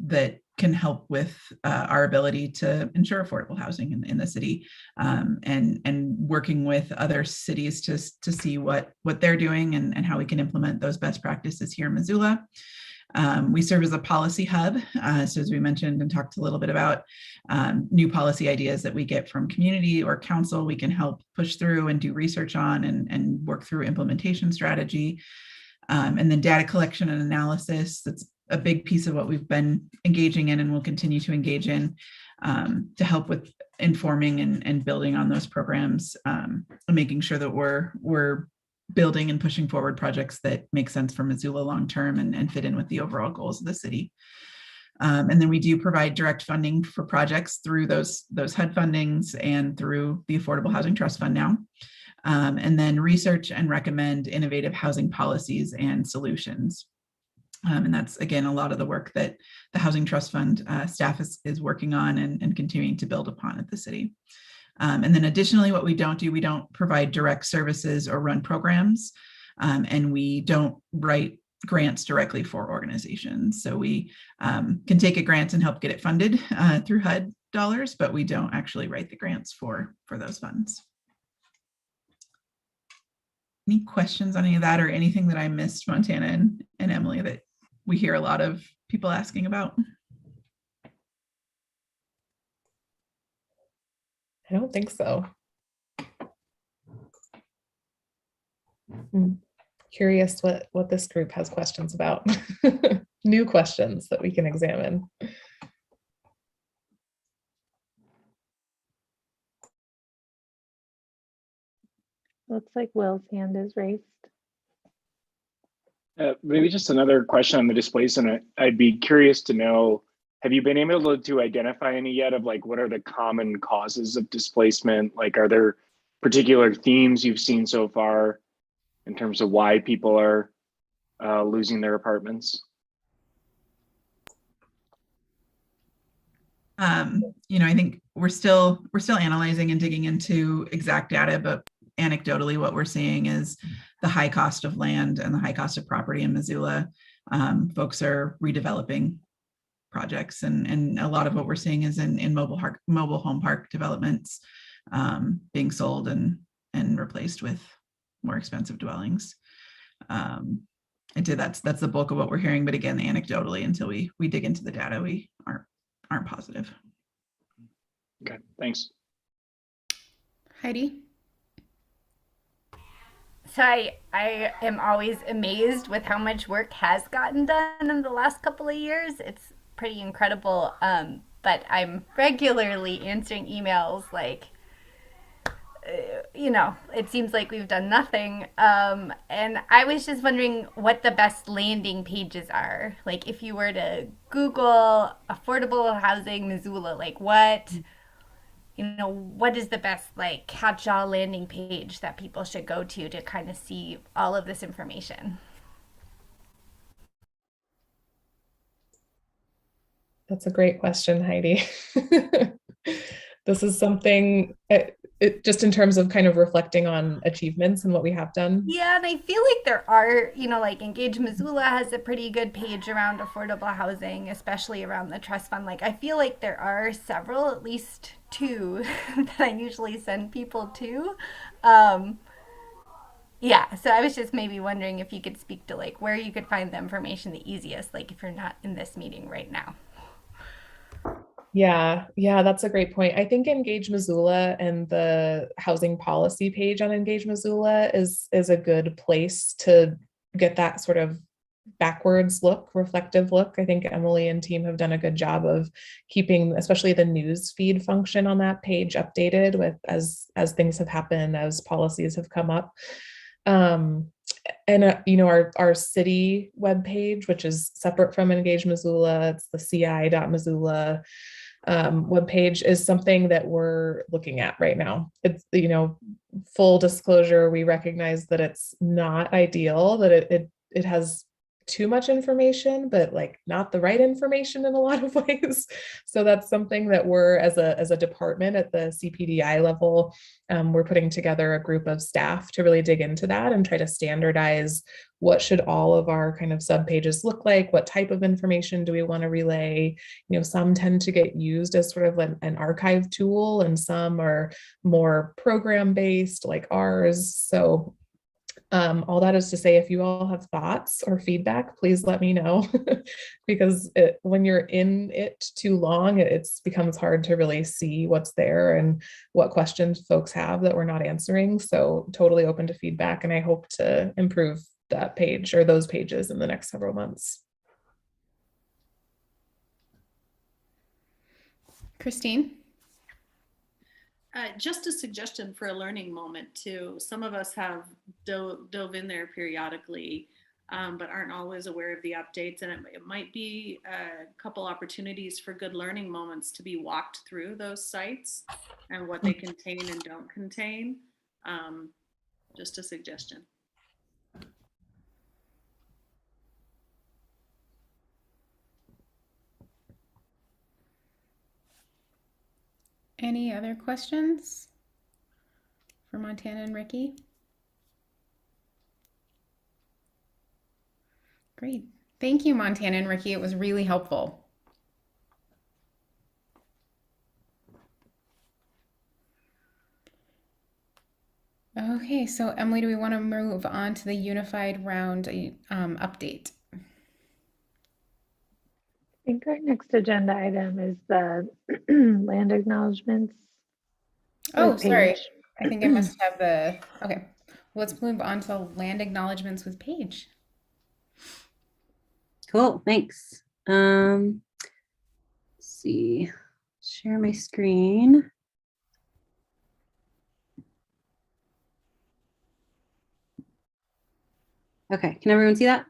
that can help with our ability to ensure affordable housing in the city, and working with other cities to see what they're doing and how we can implement those best practices here in Missoula. We serve as a policy hub. So as we mentioned and talked a little bit about new policy ideas that we get from community or council, we can help push through and do research on and work through implementation strategy. And then data collection and analysis, that's a big piece of what we've been engaging in and will continue to engage in to help with informing and building on those programs, and making sure that we're building and pushing forward projects that make sense for Missoula long-term and fit in with the overall goals of the city. And then we do provide direct funding for projects through those HUD fundings and through the Affordable Housing Trust Fund now. And then research and recommend innovative housing policies and solutions. And that's, again, a lot of the work that the Housing Trust Fund staff is working on and continuing to build upon at the city. And then additionally, what we don't provide direct services or run programs, and we don't write grants directly for organizations. So we can take a grant and help get it funded through HUD dollars, but we don't actually write the grants for those funds. Any questions on any of that or anything that I missed, Montana and Emily, that we hear a lot of people asking about? I don't think so. I'm curious what this group has questions about. New questions that we can examine. Looks like Will's hand is raised. Maybe just another question on the displacement. I'd be curious to know, have you been able to identify any yet of like, what are the common causes of displacement? Like, are there particular themes you've seen so far in terms of why people are losing their apartments? I think we're still analyzing and digging into exact data, but anecdotally, what we're seeing is the high cost of land and the high cost of property in Missoula. Folks are redeveloping projects, and a lot of what we're seeing is in mobile home park developments being sold and replaced with more expensive dwellings. That's the bulk of what we're hearing, but again, anecdotally, until we dig into the data, we aren't positive. Okay, thanks. Heidi? So I am always amazed with how much work has gotten done in the last couple of years. It's pretty incredible. But I'm regularly answering emails like, it seems like we've done nothing. And I was just wondering what the best landing pages are. Like if you were to Google affordable housing Missoula, like what is the best like catch-all landing page that people should go to kind of see all of this information? That's a great question, Heidi. This is something, just in terms of kind of reflecting on achievements and what we have done. Yeah, and I feel like there are, like Engage Missoula has a pretty good page around affordable housing, especially around the trust fund. Like I feel like there are several, at least two, that I usually send people to. Yeah, so I was just maybe wondering if you could speak to like where you could find the information the easiest, like if you're not in this meeting right now. Yeah, that's a great point. I think Engage Missoula and the housing policy page on Engage Missoula is a good place to get that sort of backwards look, reflective look. I think Emily and team have done a good job of keeping, especially the news feed function on that page, updated with as things have happened, as policies have come up. And you know, our city webpage, which is separate from Engage Missoula, it's the ci.missoula webpage, is something that we're looking at right now. It's, you know, full disclosure, we recognize that it's not ideal, that it has too much information, but like not the right information in a lot of ways. So that's something that we're, as a department at the CPDI level, we're putting together a group of staff to really dig into that and try to standardize what should all of our kind of sub pages look like, what type of information do we want to relay. You know, some tend to get used as sort of an archive tool, and some are more program based like ours. So all that is to say, if you all have thoughts or feedback, please let me know, because when you're in it too long, it becomes hard to really see what's there and what questions folks have that we're not answering. So totally open to feedback, and I hope to improve that page or those pages in the next several months. Christine? Just a suggestion for a learning moment too. Some of us have dove in there periodically, but aren't always aware of the updates. And it might be a couple opportunities for good learning moments to be walked through those sites and what they contain and don't contain. Just a suggestion. Any other questions for Montana and Ricky? Great. Thank you, Montana and Ricky. It was really helpful. Okay, so Emily, do we want to move on to the unified round update? I think our next agenda item is the land acknowledgements. Oh, sorry. I think I must have the, okay. Let's move on to land acknowledgements with Paige. Cool, thanks. Let's see, share my screen. Okay, can everyone see that?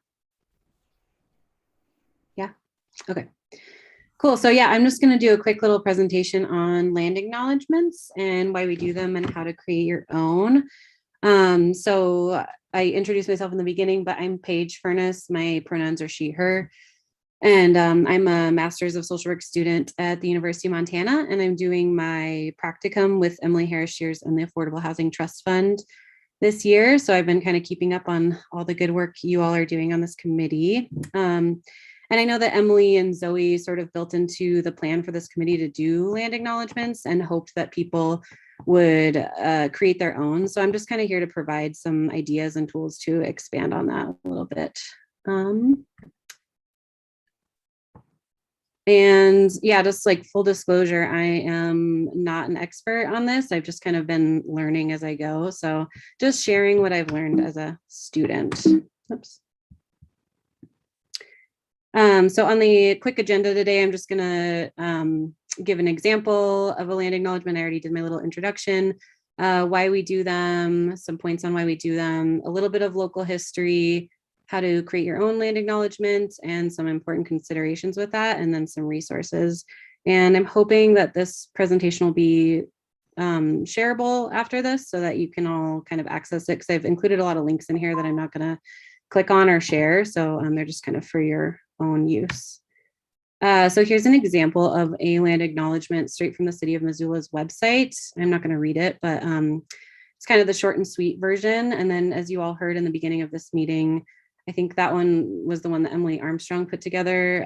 Yeah, okay. Cool, so yeah, I'm just gonna do a quick little presentation on land acknowledgements and why we do them and how to create your own. So I introduced myself in the beginning, but I'm Paige Furness. My pronouns are she, her. And I'm a Master's of Social Work student at the University of Montana, and I'm doing my practicum with Emily Harris Shears and the Affordable Housing Trust Fund this year. So I've been kind of keeping up on all the good work you all are doing on this committee. And I know that Emily and Zoe sort of built into the plan for this committee to do land acknowledgements and hoped that people would create their own. So I'm just kind of here to provide some ideas and tools to expand on that a little bit. And yeah, just like full disclosure, I am not an expert on this. I've just kind of been learning as I go. So just sharing what I've learned as a student. Oops. So on the quick agenda today, I'm just gonna give an example of a land acknowledgement. I already did my little introduction, why we do them, some points on why we do them, a little bit of local history, how to create your own land acknowledgement, and some important considerations with that, and then some resources. And I'm hoping that this presentation will be shareable after this so that you can all kind of access it, because I've included a lot of links in here that I'm not gonna click on or share. So they're just kind of for your own use. So here's an example of a land acknowledgement straight from the City of Missoula's website. I'm not going to read it, but it's kind of the short and sweet version. And then as you all heard in the beginning of this meeting, I think that one was the one that Emily Armstrong put together,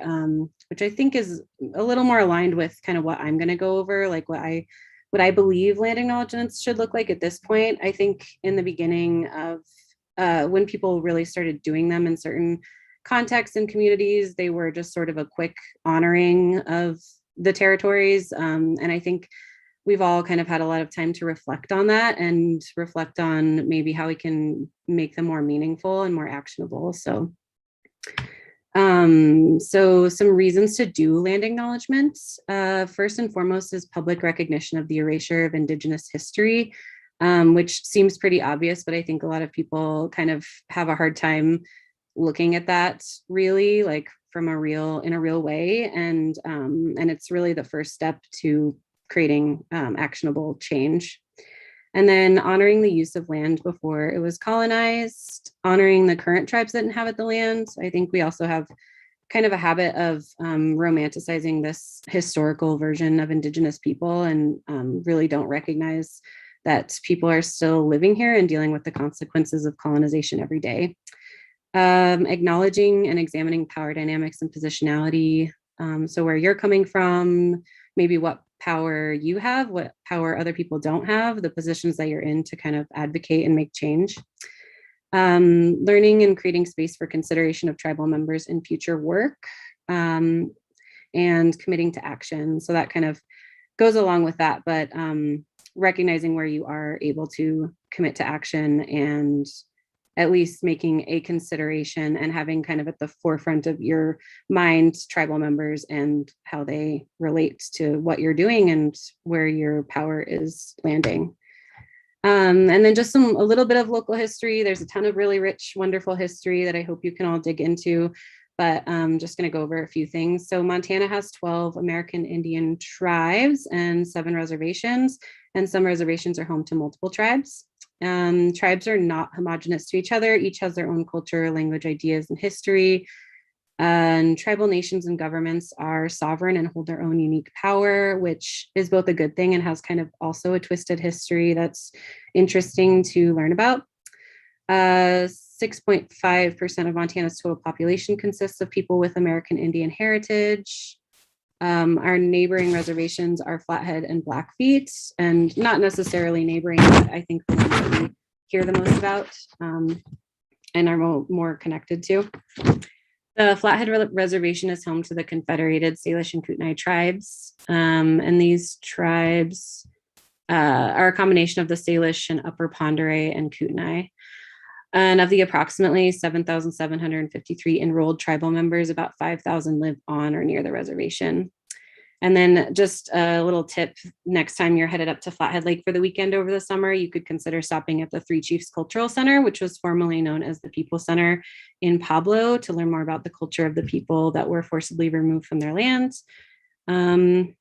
which I think is a little more aligned with kind of what I'm going to go over, like what I believe land acknowledgements should look like at this point. I think in the beginning of when people really started doing them in certain contexts and communities, they were just sort of a quick honoring of the territories. And I think we've all kind of had a lot of time to reflect on that and reflect on maybe how we can make them more meaningful and more actionable. So some reasons to do land acknowledgements. First and foremost is public recognition of the erasure of Indigenous history, which seems pretty obvious, but I think a lot of people kind of have a hard time looking at that really like in a real way. And it's really the first step to creating actionable change. And then honoring the use of land before it was colonized, honoring the current tribes that inhabit the land. I think we also have kind of a habit of romanticizing this historical version of Indigenous people and really don't recognize that people are still living here and dealing with the consequences of colonization every day. Acknowledging and examining power dynamics and positionality. So where you're coming from, maybe what power you have, what power other people don't have, the positions that you're in to kind of advocate and make change. Learning and creating space for consideration of tribal members in future work, and committing to action. So that kind of goes along with that, but recognizing where you are able to commit to action and at least making a consideration and having kind of at the forefront of your mind tribal members and how they relate to what you're doing and where your power is landing. And then just a little bit of local history. There's a ton of really rich, wonderful history that I hope you can all dig into, but I'm just going to go over a few things. So Montana has 12 American Indian tribes and 7 reservations, and some reservations are home to multiple tribes. Tribes are not homogenous to each other. Each has their own culture, language, ideas, and history. And tribal nations and governments are sovereign and hold their own unique power, which is both a good thing and has kind of also a twisted history that's interesting to learn about. 6.5% of Montana's total population consists of people with American Indian heritage. Our neighboring reservations are Flathead and Blackfeet, and not necessarily neighboring, but I think the ones that we hear the most about and are more connected to. The Flathead Reservation is home to the Confederated Salish and Kootenai tribes, and these tribes are a combination of the Salish and Upper Pend Oreille and Kootenai. And of the approximately 7,753 enrolled tribal members, about 5,000 live on or near the reservation. And then just a little tip, next time you're headed up to Flathead Lake for the weekend over the summer, you could consider stopping at the Three Chiefs Cultural Center, which was formerly known as the People Center in Pablo, to learn more about the culture of the people that were forcibly removed from their lands. And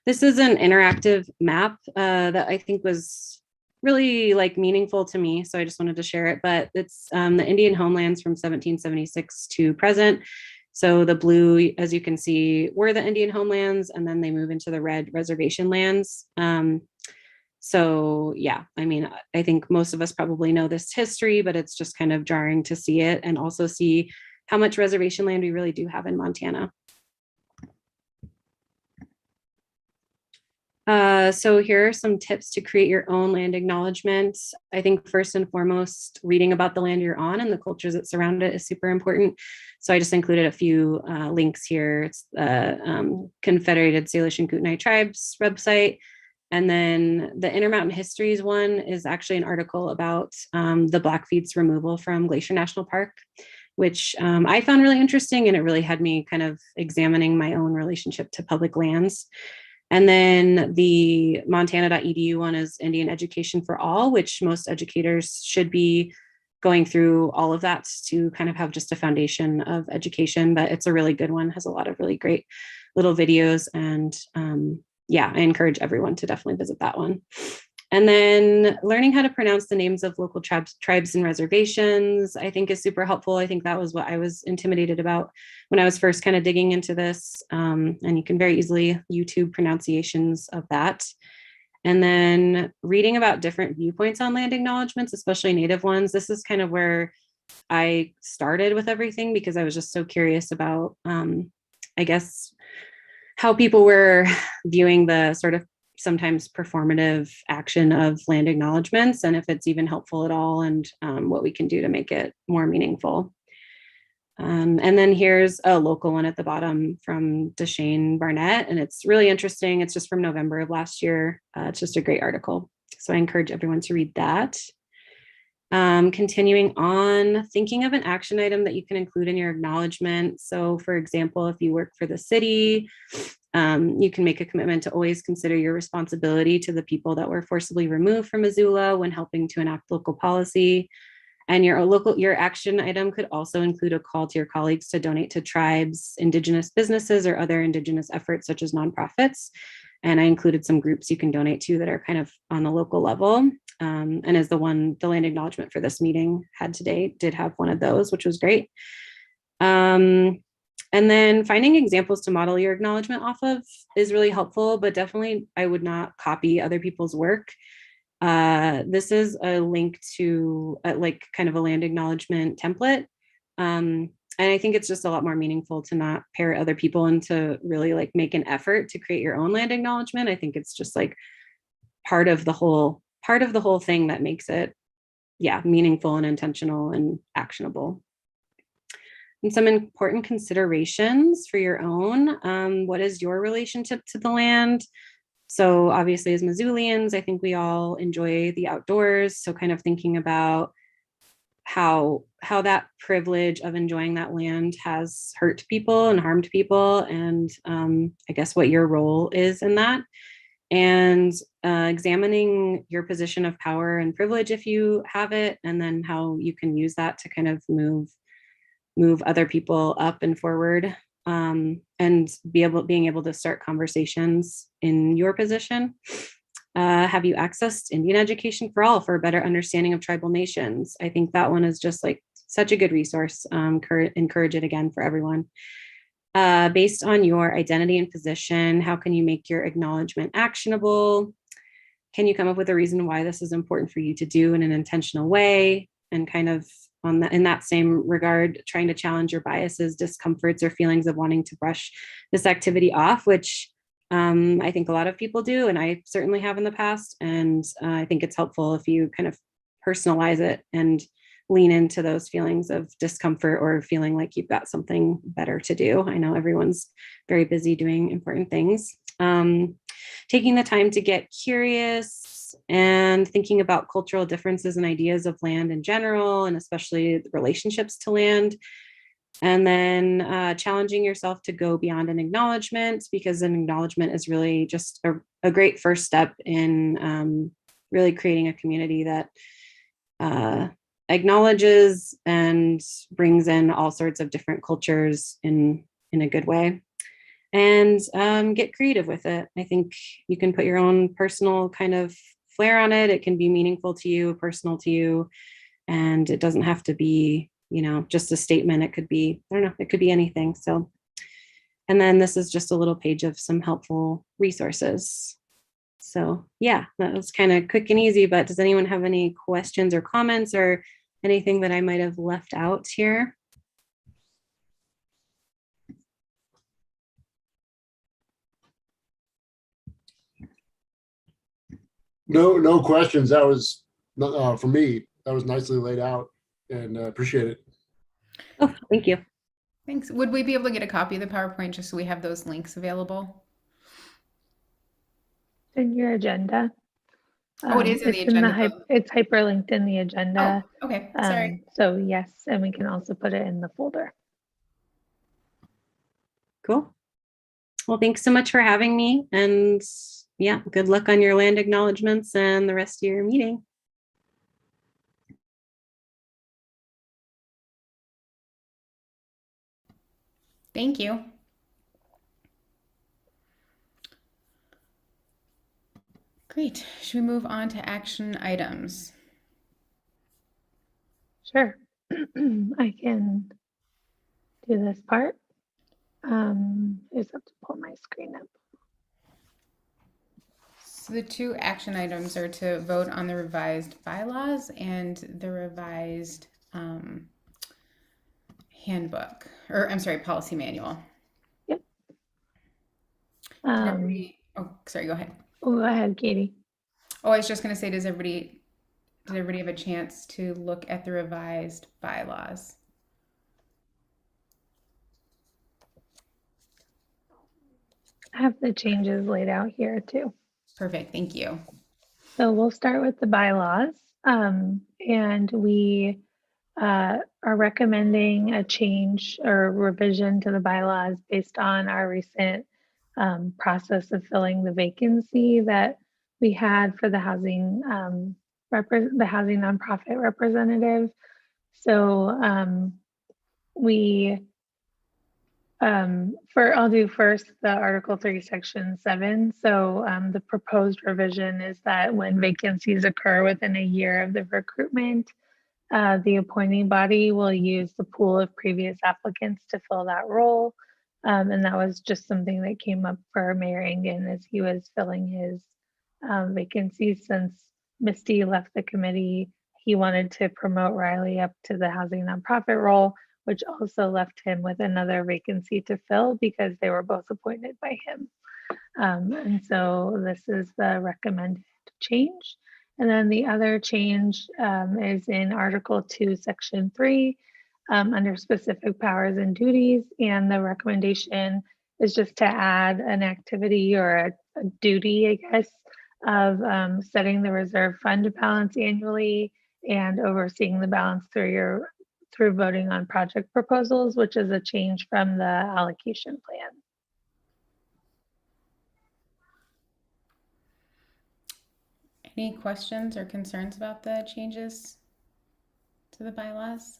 this is an interactive map that I think was really like meaningful to me. So I just wanted to share it, but it's the Indian homelands from 1776 to present. So the blue, as you can see, were the Indian homelands, and then they move into the red reservation lands. So yeah, I mean, I think most of us probably know this history, but it's just kind of jarring to see it and also see how much reservation land we really do have in Montana. So here are some tips to create your own land acknowledgement. I think first and foremost, reading about the land you're on and the cultures that surround it is super important. So I just included a few links here. It's the Confederated Salish and Kootenai Tribes website. And then the Intermountain Histories one is actually an article about the Blackfeet's removal from Glacier National Park, which I found really interesting, and it really had me kind of examining my own relationship to public lands. And then the montana.edu one is Indian Education for All, which most educators should be going through all of that to kind of have just a foundation of education, but it's a really good one, has a lot of really great little videos. And yeah, I encourage everyone to definitely visit that one. And then learning how to pronounce the names of local tribes and reservations, I think is super helpful. I think that was what I was intimidated about when I was first kind of digging into this. And you can very easily YouTube pronunciations of that. And then reading about different viewpoints on land acknowledgements, especially Native ones. This is kind of where I started with everything, because I was just so curious about, I guess, how people were viewing the sort of sometimes performative action of land acknowledgements, and if it's even helpful at all, and what we can do to make it more meaningful. And then here's a local one at the bottom from Deshane Barnett, and it's really interesting. It's just from November of last year. It's just a great article. So I encourage everyone to read that. Continuing on, thinking of an action item that you can include in your acknowledgement. So for example, if you work for the city, you can make a commitment to always consider your responsibility to the people that were forcibly removed from Missoula when helping to enact local policy. And your action item could also include a call to your colleagues to donate to tribes, indigenous businesses, or other indigenous efforts such as nonprofits. And I included some groups you can donate to that are kind of on the local level. And as the land acknowledgement for this meeting had today, did have one of those, which was great. And then finding examples to model your acknowledgement off of is really helpful, but definitely I would not copy other people's work. This is a link to like kind of a land acknowledgement template. And I think it's just a lot more meaningful to not parrot other people and to really like make an effort to create your own land acknowledgement. I think it's just like part of the whole thing that makes it, yeah, meaningful and intentional and actionable. And some important considerations for your own. What is your relationship to the land? So obviously as Missoulians, I think we all enjoy the outdoors. So kind of thinking about how that privilege of enjoying that land has hurt people and harmed people. And I guess what your role is in that. And examining your position of power and privilege if you have it, and then how you can use that to kind of move other people up and forward, and being able to start conversations in your position. Have you accessed Indian Education for All for a better understanding of tribal nations? I think that one is just like such a good resource. Encourage it again for everyone. Based on your identity and position, how can you make your acknowledgement actionable? Can you come up with a reason why this is important for you to do in an intentional way? And kind of in that same regard, trying to challenge your biases, discomforts, or feelings of wanting to brush this activity off, which I think a lot of people do, and I certainly have in the past. And I think it's helpful if you kind of personalize it and lean into those feelings of discomfort or feeling like you've got something better to do. I know everyone's very busy doing important things. Taking the time to get curious and thinking about cultural differences and ideas of land in general, and especially the relationships to land. And then challenging yourself to go beyond an acknowledgement, because an acknowledgement is really just a great first step in really creating a community that acknowledges and brings in all sorts of different cultures in a good way. And get creative with it. I think you can put your own personal kind of flair on it. It can be meaningful to you, personal to you, and it doesn't have to be, just a statement. It could be, I don't know, it could be anything. So, and then this is just a little page of some helpful resources. So yeah, that was kind of quick and easy, but does anyone have any questions or comments or anything that I might have left out here? No questions. That was for me. That was nicely laid out, and appreciate it. Oh, thank you. Thanks. Would we be able to get a copy of the PowerPoint just so we have those links available? In your agenda. Oh, it is in the agenda. It's hyperlinked in the agenda. Oh, okay. Sorry. So yes, and we can also put it in the folder. Cool. Well, thanks so much for having me, and yeah, good luck on your land acknowledgements and the rest of your meeting. Thank you. Great. Should we move on to action items? Sure. I can do this part. I just have to pull my screen up. So the two action items are to vote on the revised bylaws and the revised handbook, or I'm sorry, policy manual. Yep. Oh, sorry, go ahead. Go ahead, Katie. Oh, I was just gonna say, did everybody have a chance to look at the revised bylaws? I have the changes laid out here too. Perfect, thank you. So we'll start with the bylaws. And we are recommending a change or revision to the bylaws based on our recent process of filling the vacancy that we had for the housing the housing nonprofit representative. So I'll do first the Article 3, Section 7. So the proposed revision is that when vacancies occur within a year of the recruitment, the appointing body will use the pool of previous applicants to fill that role. And that was just something that came up for Mayor Engen as he was filling his vacancies. Since Misty left the committee, he wanted to promote Riley up to the housing nonprofit role, which also left him with another vacancy to fill because they were both appointed by him. And so this is the recommended change. And then the other change is in Article 2, Section 3, under specific powers and duties. And the recommendation is just to add an activity or a duty, I guess, of setting the reserve fund balance annually and overseeing the balance through voting on project proposals, which is a change from the allocation plan. Any questions or concerns about the changes to the bylaws?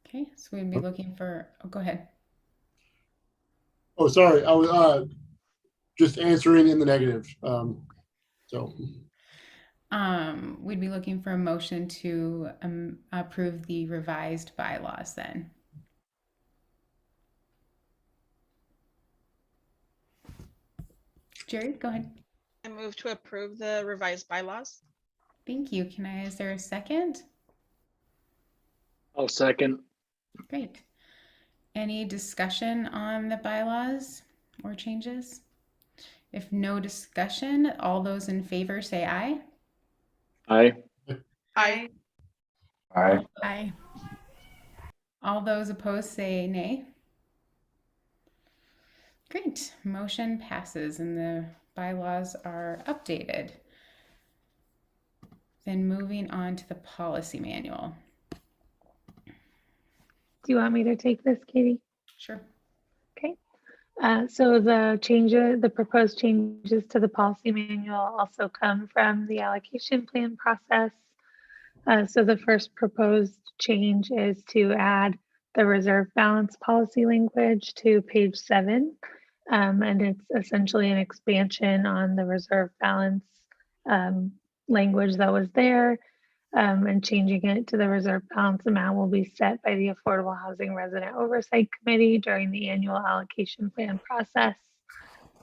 Okay, so we'd be looking for, oh, go ahead. Oh, sorry. I was just answering in the negative. We'd be looking for a motion to approve the revised bylaws then. Jerry, go ahead. I move to approve the revised bylaws. Thank you. Is there a second? I'll second. Great. Any discussion on the bylaws or changes? If no discussion, all those in favor say aye. Aye. Aye. Aye. Aye. All those opposed say nay. Great, motion passes and the bylaws are updated. Then moving on to the policy manual. Do you want me to take this, Katie? Sure. Okay. So the proposed changes to the policy manual also come from the allocation plan process. So the first proposed change is to add the reserve balance policy language to page 7. And it's essentially an expansion on the reserve balance language that was there, and changing it to the reserve balance amount will be set by the Affordable Housing Resident Oversight Committee during the annual allocation plan process.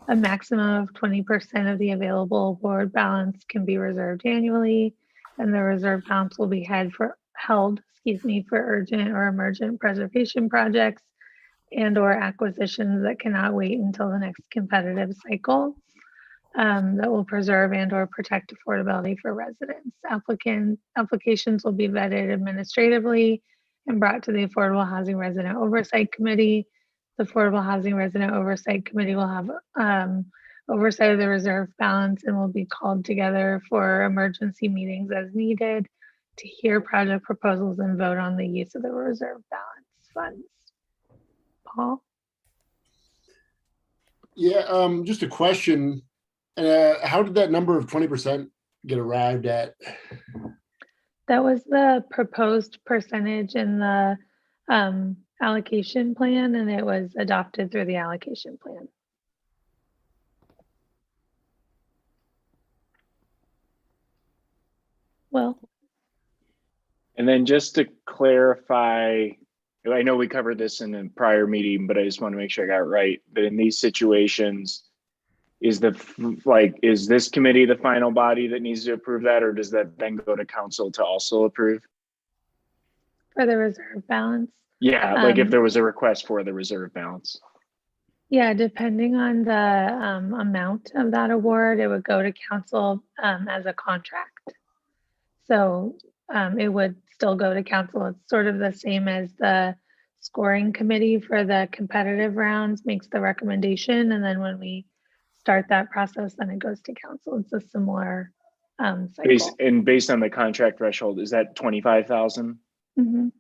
A maximum of 20% of the available award balance can be reserved annually, and the reserve balance will be held for urgent or emergent preservation projects and or acquisitions that cannot wait until the next competitive cycle, that will preserve and or protect affordability for residents. Applications will be vetted administratively and brought to the Affordable Housing Resident Oversight Committee. The Affordable Housing Resident Oversight Committee will have oversight of the reserve balance and will be called together for emergency meetings as needed to hear project proposals and vote on the use of the reserve balance funds. Paul? Yeah, just a question. How did that number of 20% get arrived at? That was the proposed percentage in the allocation plan, and it was adopted through the allocation plan. Well, And then just to clarify, I know we covered this in a prior meeting, but I just want to make sure I got it right. That in these situations, is this committee the final body that needs to approve that, or does that then go to council to also approve? for the reserve balance. Yeah, like if there was a request for the reserve balance. Yeah, depending on the amount of that award, it would go to council as a contract. So it would still go to council. It's sort of the same as the scoring committee for the competitive rounds makes the recommendation, and then when we start that process, then it goes to council. It's a similar cycle. Based on the contract threshold, is that 25,000? Mhm.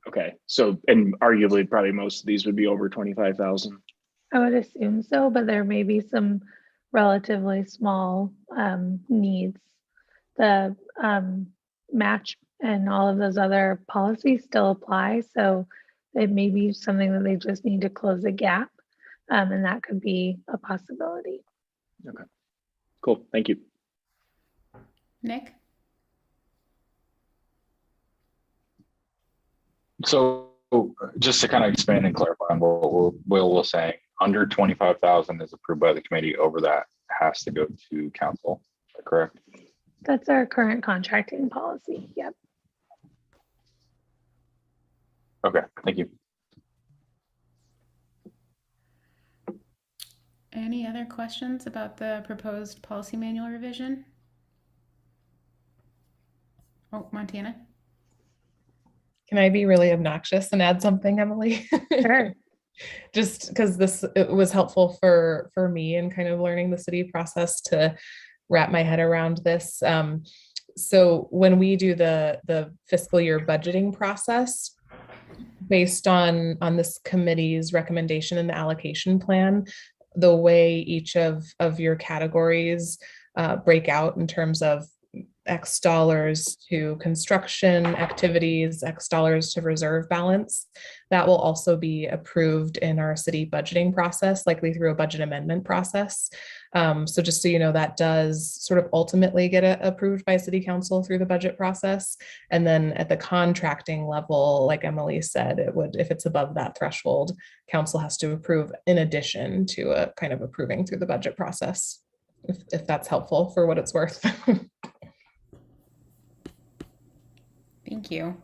Okay, so, and arguably probably most of these would be over 25,000. I would assume so, but there may be some relatively small needs. The match and all of those other policies still apply, so it may be something that they just need to close a gap, and that could be a possibility. Okay, cool, thank you. Nick? So just to kind of expand and clarify on what Will was saying, under 25,000 is approved by the committee, over that has to go to council, is that correct? That's our current contracting policy, yep. Okay, thank you. Any other questions about the proposed policy manual revision? Oh, Montana? Can I be really obnoxious and add something, Emily? Sure. Just because it was helpful for me in kind of learning the city process to wrap my head around this. So when we do the fiscal year budgeting process, based on this committee's recommendation in the allocation plan, the way each of your categories break out in terms of X dollars to construction activities, X dollars to reserve balance, that will also be approved in our city budgeting process, likely through a budget amendment process. So just so you know, that does sort of ultimately get approved by city council through the budget process. And then at the contracting level, like Emily said, it would, if it's above that threshold, council has to approve in addition to a kind of approving through the budget process, if that's helpful for what it's worth. Thank you.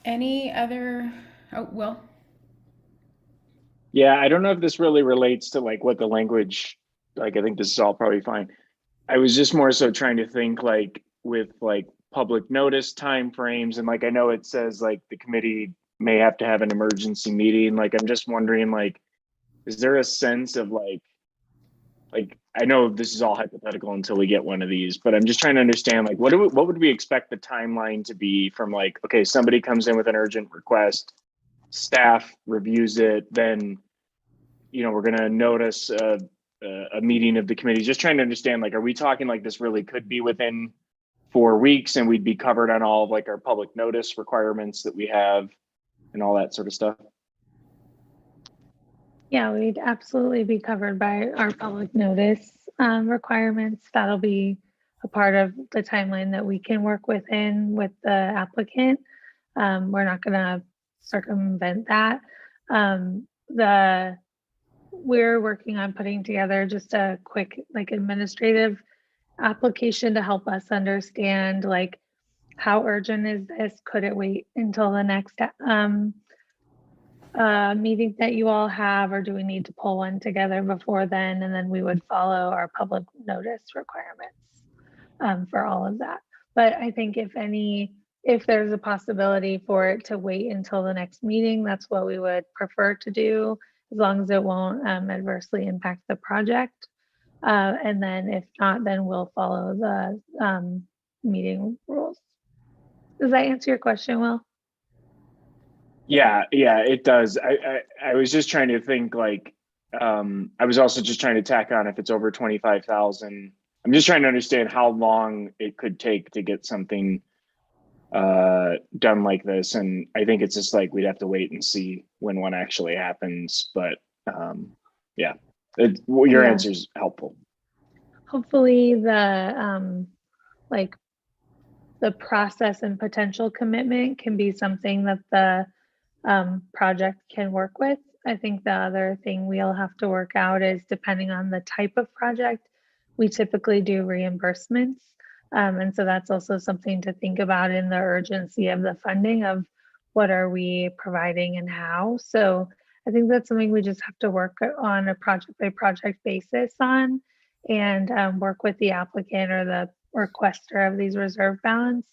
Any other, oh, Will? Yeah, I don't know if this really relates to like what the language, like I think this is all probably fine. I was just more so trying to think like with like public notice timeframes, and like I know it says like the committee may have to have an emergency meeting. Like I'm just wondering, like, is there a sense of like I know this is all hypothetical until we get one of these, but I'm just trying to understand like what would we expect the timeline to be from like, okay, somebody comes in with an urgent request, staff reviews it, then we're going to notice a meeting of the committee. Just trying to understand, like, are we talking like this really could be within 4 weeks and we'd be covered on all of like our public notice requirements that we have and all that sort of stuff? Yeah, we'd absolutely be covered by our public notice requirements. That'll be a part of the timeline that we can work within with the applicant. We're not going to circumvent that. We're working on putting together just a quick like administrative application to help us understand like how urgent is this? Could it wait until the next meeting that you all have, or do we need to pull one together before then? And then we would follow our public notice requirements for all of that. But I think if there's a possibility for it to wait until the next meeting, that's what we would prefer to do, as long as it won't adversely impact the project. And then if not, then we'll follow the meeting rules. Does that answer your question, Will? Yeah, it does. I was just trying to think like, I was also just trying to tack on if it's over 25,000. I'm just trying to understand how long it could take to get something done like this. And I think it's just like, we'd have to wait and see when one actually happens. But yeah, your answer is helpful. Hopefully the process and potential commitment can be something that the project can work with. I think the other thing we'll have to work out is, depending on the type of project, we typically do reimbursements. And so that's also something to think about in the urgency of the funding of what are we providing and how. So I think that's something we just have to work on a project by project basis on, and work with the applicant or the requester of these reserve balance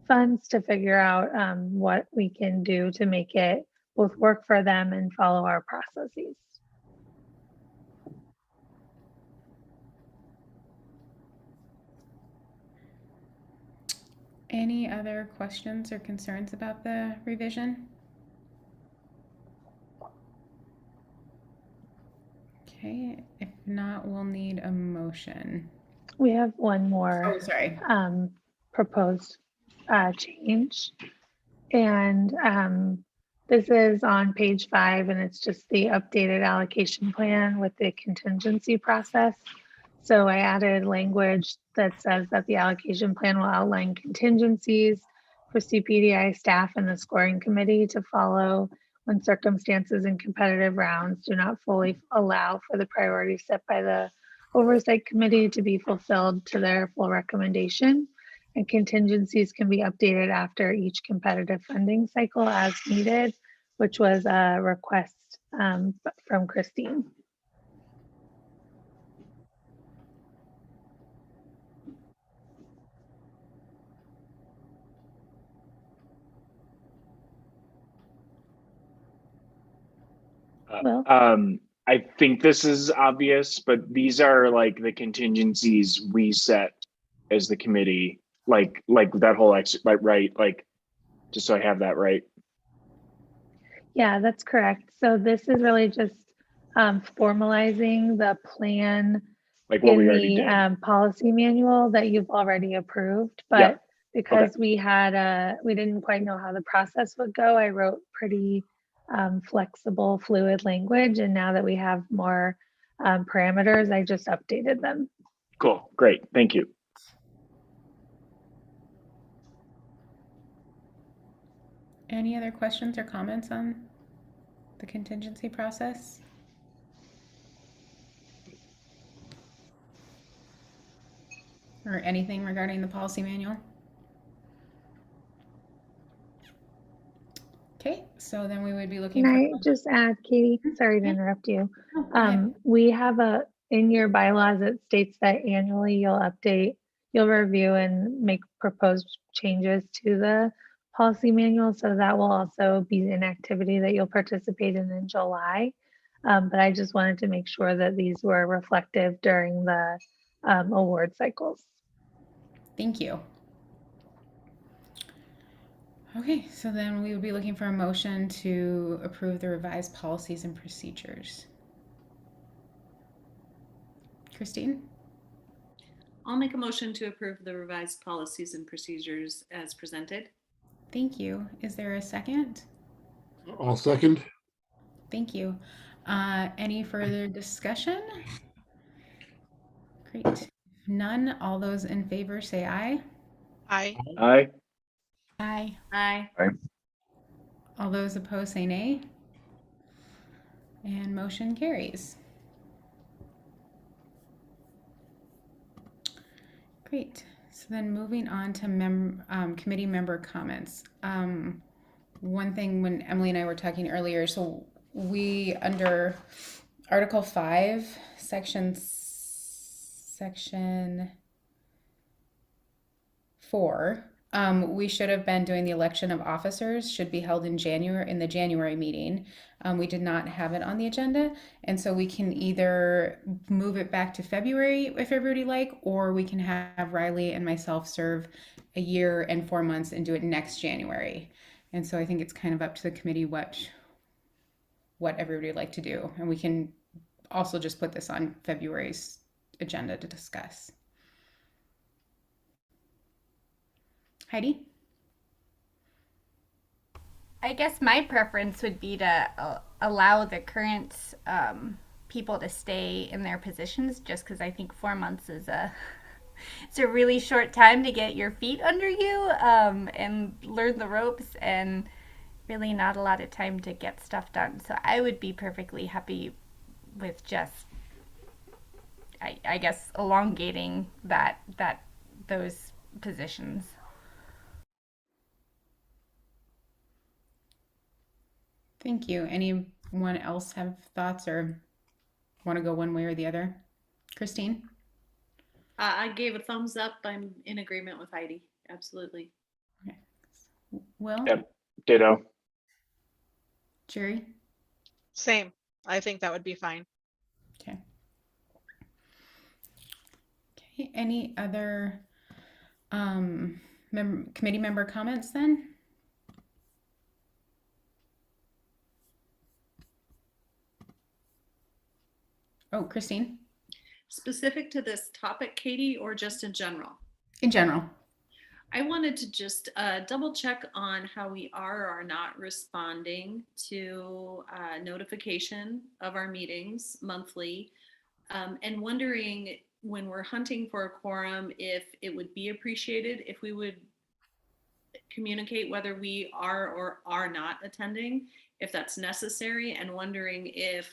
funds to figure out what we can do to make it both work for them and follow our processes. Any other questions or concerns about the revision? Okay, if not, we'll need a motion. We have one more Oh, sorry. proposed change. And this is on page 5, and it's just the updated allocation plan with the contingency process. So I added language that says that the allocation plan will outline contingencies for CPDI staff and the scoring committee to follow when circumstances and competitive rounds do not fully allow for the priorities set by the Oversight Committee to be fulfilled to their full recommendation. And contingencies can be updated after each competitive funding cycle as needed, which was a request from Christine. Well, I think this is obvious, but these are like the contingencies we set as the committee, like that whole right? Like, just so I have that right. Yeah, that's correct. So this is really just formalizing the plan Like what in we already the did. policy manual that you've already approved. But Yeah. because we didn't quite know how the process would go, I wrote pretty flexible, fluid language. And now that we have more parameters, I just updated them. Cool, great, thank you. Any other questions or comments on the contingency process? Or anything regarding the policy manual? Okay, so then we would be looking Can for. I just add, Katie? Sorry to interrupt you. Oh, go ahead. We have in your bylaws, it states that annually you'll review and make proposed changes to the policy manual. So that will also be an activity that you'll participate in July. But I just wanted to make sure that these were reflective during the award cycles. Thank you. Okay, so then we would be looking for a motion to approve the revised policies and procedures. Christine? I'll make a motion to approve the revised policies and procedures as presented. Thank you. Is there a second? I'll second. Thank you. Any further discussion? Great. If none, all those in favor say aye. Aye. Aye. Aye. Aye. All those opposed say nay. And motion carries. Great. So then moving on to committee member comments. One thing when Emily and I were talking earlier, so we under Article 5, Section 4, we should have been doing the election of officers, should be held in the January meeting. We did not have it on the agenda, and so we can either move it back to February if everybody like, or we can have Riley and myself serve a year and 4 months and do it next January. And so I think it's kind of up to the committee what everybody would like to do, and we can also just put this on February's agenda to discuss. Heidi? I guess my preference would be to allow the current people to stay in their positions, just because I think 4 months is it's a really short time to get your feet under you and learn the ropes, and really not a lot of time to get stuff done. So I would be perfectly happy with just, I guess, elongating those positions. Thank you. Anyone else have thoughts or want to go one way or the other? Christine? I gave a thumbs up. I'm in agreement with Heidi. Absolutely. Okay. Will? Yep, ditto. Jerry? Same. I think that would be fine. Okay. Okay, any other committee member comments then? Oh, Christine? Specific to this topic, Katie, or just in general? In general. I wanted to just double check on how we are or are not responding to notification of our meetings monthly, and wondering when we're hunting for a quorum, if it would be appreciated if we would communicate whether we are or are not attending, if that's necessary, and wondering if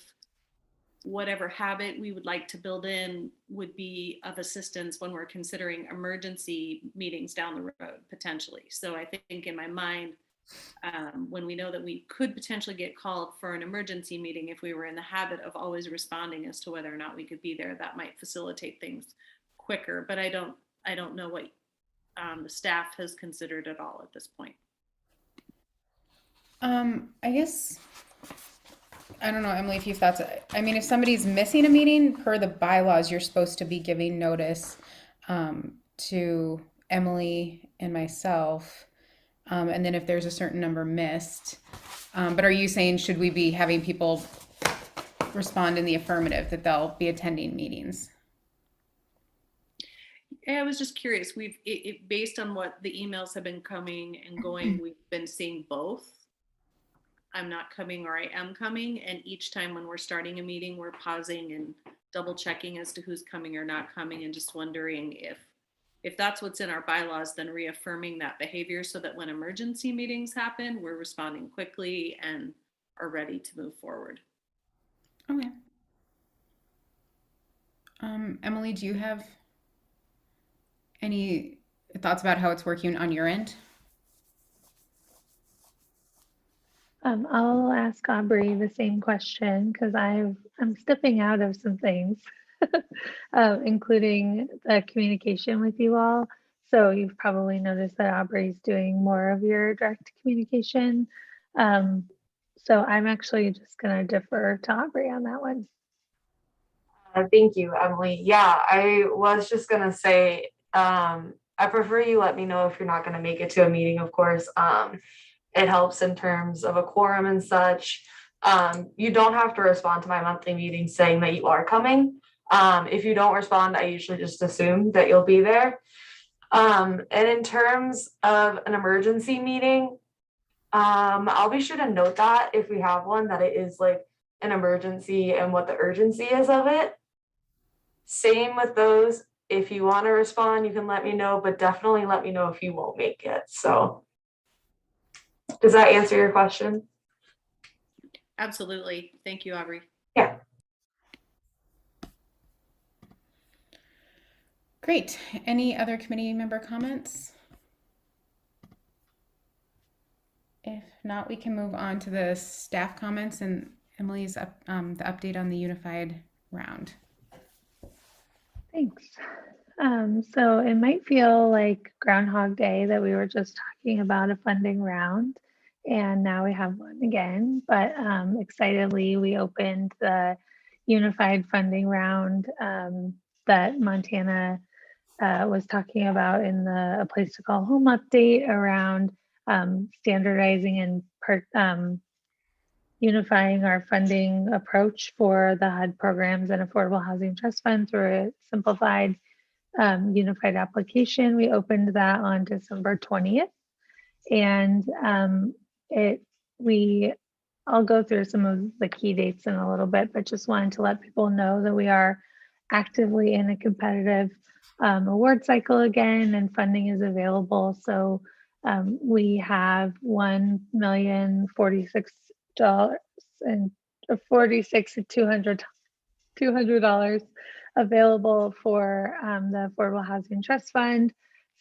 whatever habit we would like to build in would be of assistance when we're considering emergency meetings down the road, potentially. So I think in my mind, when we know that we could potentially get called for an emergency meeting, if we were in the habit of always responding as to whether or not we could be there, that might facilitate things quicker. But I don't know what the staff has considered at all at this point. I guess, I don't know, Emily, if you thoughts, I mean, if somebody's missing a meeting per the bylaws, you're supposed to be giving notice to Emily and myself. And then if there's a certain number missed, but are you saying, should we be having people respond in the affirmative that they'll be attending meetings? I was just curious. Based on what the emails have been coming and going, we've been seeing both. I'm not coming or I am coming. And each time when we're starting a meeting, we're pausing and double checking as to who's coming or not coming, and just wondering if that's what's in our bylaws, then reaffirming that behavior so that when emergency meetings happen, we're responding quickly and are ready to move forward. Okay. Emily, do you have any thoughts about how it's working on your end? I'll ask Aubrey the same question because I'm stepping out of some things, including the communication with you all. So you've probably noticed that Aubrey's doing more of your direct communication. So I'm actually just going to defer to Aubrey on that one. Thank you, Emily. Yeah, I was just gonna say, I prefer you let me know if you're not gonna make it to a meeting, of course. It helps in terms of a quorum and such. You don't have to respond to my monthly meeting saying that you are coming. If you don't respond, I usually just assume that you'll be there. And in terms of an emergency meeting, I'll be sure to note that if we have one, that it is like an emergency and what the urgency is of it. Same with those. If you want to respond, you can let me know, but definitely let me know if you won't make it. So does that answer your question? Absolutely. Thank you, Aubrey. Yeah. Great. Any other committee member comments? If not, we can move on to the staff comments and Emily's the update on the unified round. Thanks. So it might feel like Groundhog Day that we were just talking about a funding round, and now we have one again. But excitedly, we opened the unified funding round that Montana was talking about in the A Place to Call Home update around standardizing and unifying our funding approach for the HUD programs and Affordable Housing Trust Fund through a simplified unified application. We opened that on December 20th. And I'll go through some of the key dates in a little bit, but just wanted to let people know that we are actively in a competitive award cycle again, and funding is available. So we have $1,046,200 available for the Affordable Housing Trust Fund.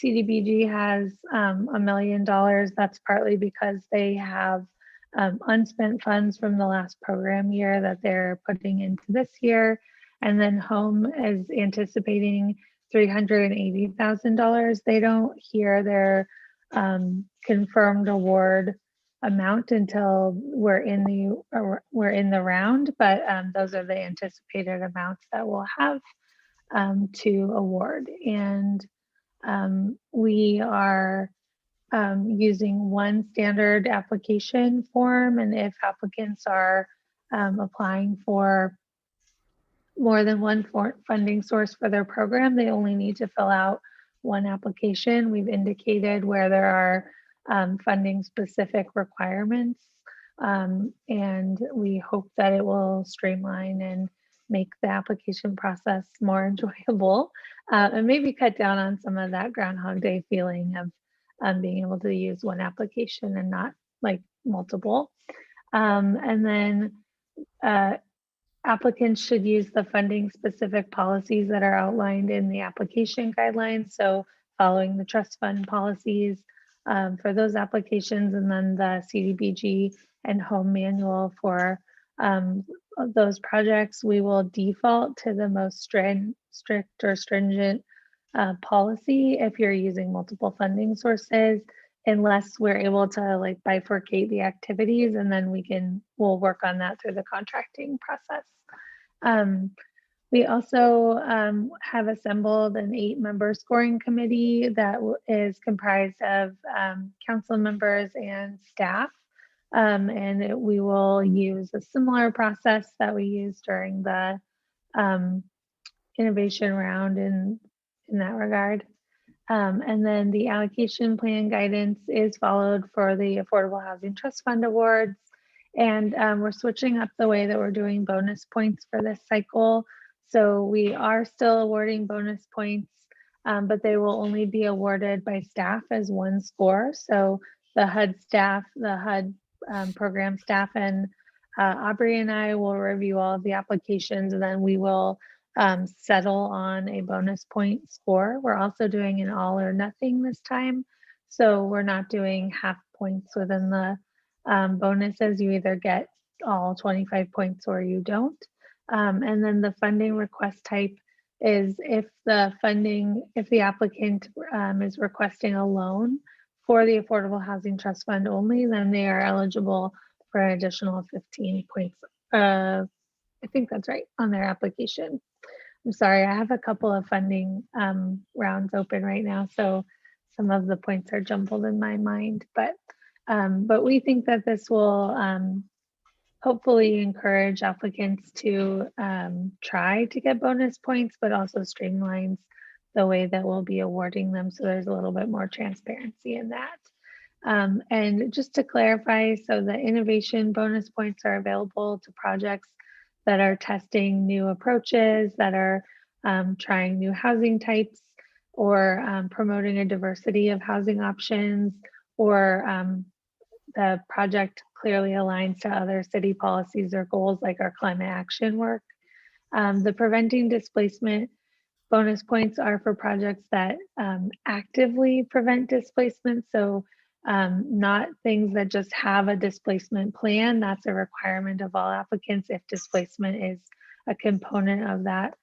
CDBG has $1 million. That's partly because they have unspent funds from the last program year that they're putting into this year. And then Home is anticipating $380,000. They don't hear their confirmed award amount until we're in the round, but those are the anticipated amounts that we'll have to award. And we are using one standard application form, and if applicants are applying for more than one funding source for their program, they only need to fill out one application. We've indicated where there are funding specific requirements, and we hope that it will streamline and make the application process more enjoyable, and maybe cut down on some of that Groundhog Day feeling of being able to use one application and not like multiple. And then applicants should use the funding specific policies that are outlined in the application guidelines. So following the trust fund policies for those applications, and then the CDBG and home manual for those projects. We will default to the most strict or stringent policy if you're using multiple funding sources, unless we're able to like bifurcate the activities, and then we'll work on that through the contracting process. We also have assembled an 8-member scoring committee that is comprised of council members and staff. And we will use a similar process that we used during the innovation round in that regard. And then the allocation plan guidance is followed for the Affordable Housing Trust Fund awards. And we're switching up the way that we're doing bonus points for this cycle. So we are still awarding bonus points, but they will only be awarded by staff as one score. So the HUD staff, the HUD program staff, and Aubrey and I will review all of the applications, and then we will settle on a bonus point score. We're also doing an all or nothing this time. So we're not doing half points within the bonuses. You either get all 25 points or you don't. And then the funding request type is if the applicant is requesting a loan for the Affordable Housing Trust Fund only, then they are eligible for an additional 15 points. I think that's right, on their application. I'm sorry, I have a couple of funding rounds open right now, so some of the points are jumbled in my mind, but we think that this will hopefully encourage applicants to try to get bonus points, but also streamlines the way that we'll be awarding them, so there's a little bit more transparency in that. And just to clarify, so the innovation bonus points are available to projects that are testing new approaches, that are trying new housing types, or promoting a diversity of housing options, or the project clearly aligns to other city policies or goals like our climate action work. The preventing displacement bonus points are for projects that actively prevent displacement. So not things that just have a displacement plan. That's a requirement of all applicants if displacement is a component of that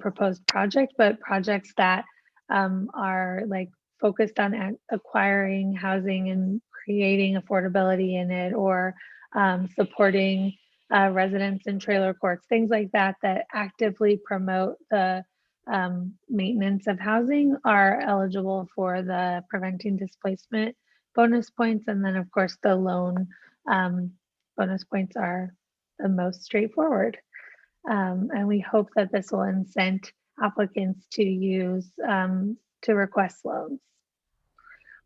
proposed project, but projects that are like focused on acquiring housing and creating affordability in it, or supporting residents in trailer courts, things like that, that actively promote the maintenance of housing are eligible for the preventing displacement bonus points. And then of course the loan bonus points are the most straightforward. And we hope that this will incent applicants to use to request loans.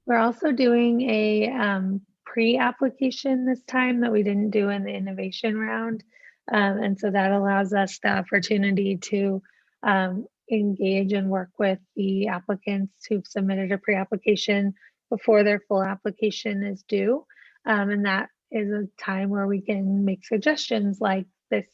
We're also doing a pre-application this time that we didn't do in the innovation round. And so that allows us the opportunity to engage and work with the applicants who've submitted a pre-application before their full application is due. And that is a time where we can make suggestions like this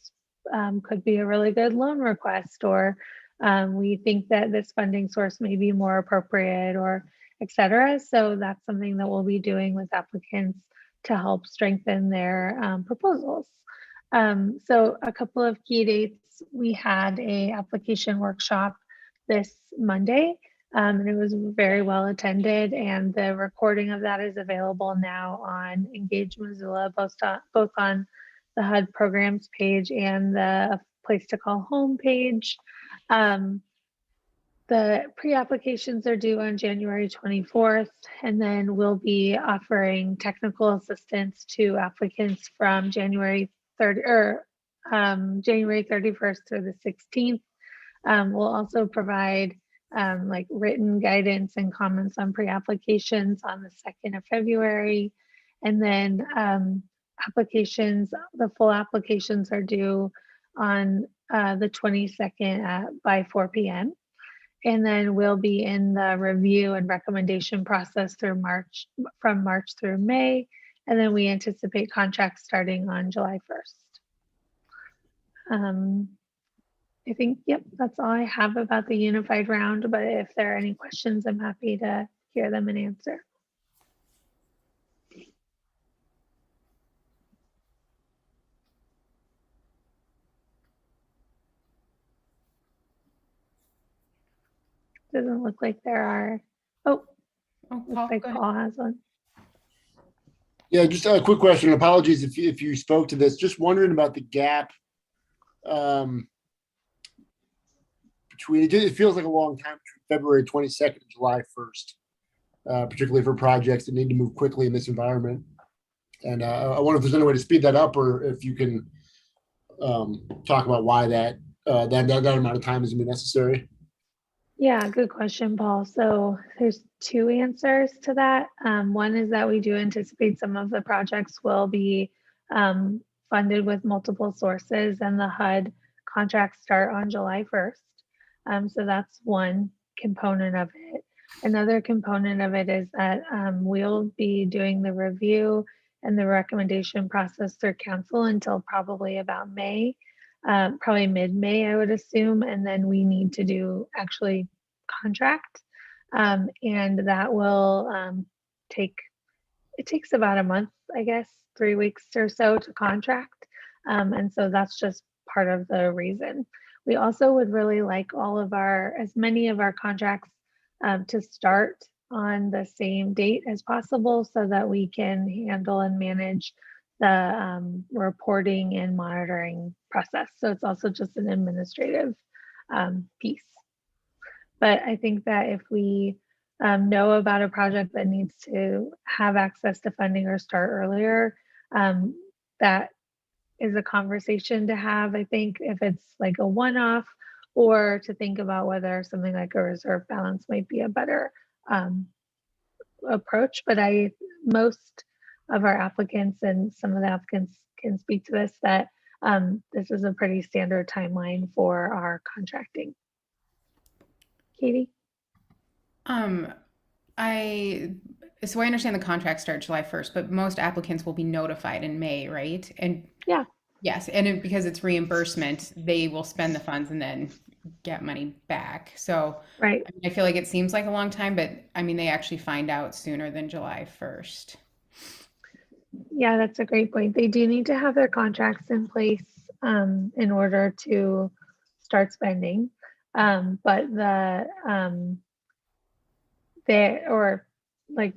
could be a really good loan request, or we think that this funding source may be more appropriate, or etc. So that's something that we'll be doing with applicants to help strengthen their proposals. So a couple of key dates: we had a application workshop this Monday And it was very well attended, and the recording of that is available now on Engage Missoula, both on the HUD programs page and the Place to Call Home page. The pre-applications are due on January 24th, and then we'll be offering technical assistance to applicants from January 31st through the 16th. We'll also provide like written guidance and comments on pre-applications on the 2nd of February. And then applications, the full applications are due on the 22nd by 4 p.m. And then we'll be in the review and recommendation process from March through May. And then we anticipate contracts starting on July 1st. I think, yep, that's all I have about the unified round, but if there are any questions, I'm happy to hear them and answer. Doesn't look like there are. Oh, Paul, looks like Paul has one. Yeah, just a quick question. Apologies if you spoke to this. Just wondering about the gap between, it feels like a long time between February 22nd and July 1st, particularly for projects that need to move quickly in this environment. And I wonder if there's any way to speed that up, or if you can talk about why that amount of time is going to be necessary. Yeah, good question, Paul. So there's two answers to that. One is that we do anticipate some of the projects will be funded with multiple sources, and the HUD contracts start on July 1st. So that's one component of it. Another component of it is that we'll be doing the review and the recommendation process through council until probably about May. Probably mid-May, I would assume, and then we need to do actually contract, and that will it takes about a month, I guess, 3 weeks or so to contract, and so that's just part of the reason. We also would really like as many of our contracts to start on the same date as possible, so that we can handle and manage the reporting and monitoring process. So it's also just an administrative piece. But I think that if we know about a project that needs to have access to funding or start earlier, that is a conversation to have. I think if it's like a one-off, or to think about whether something like a reserve balance might be a better approach. But most of our applicants, and some of the applicants can speak to this, that this is a pretty standard timeline for our contracting. Katie? So I understand the contracts start July 1st, but most applicants will be notified in May, right? And yeah. Yes, and because it's reimbursement, they will spend the funds and then get money back. So right. I feel like it seems like a long time, but I mean, they actually find out sooner than July 1st. Yeah, that's a great point. They do need to have their contracts in place in order to start spending. But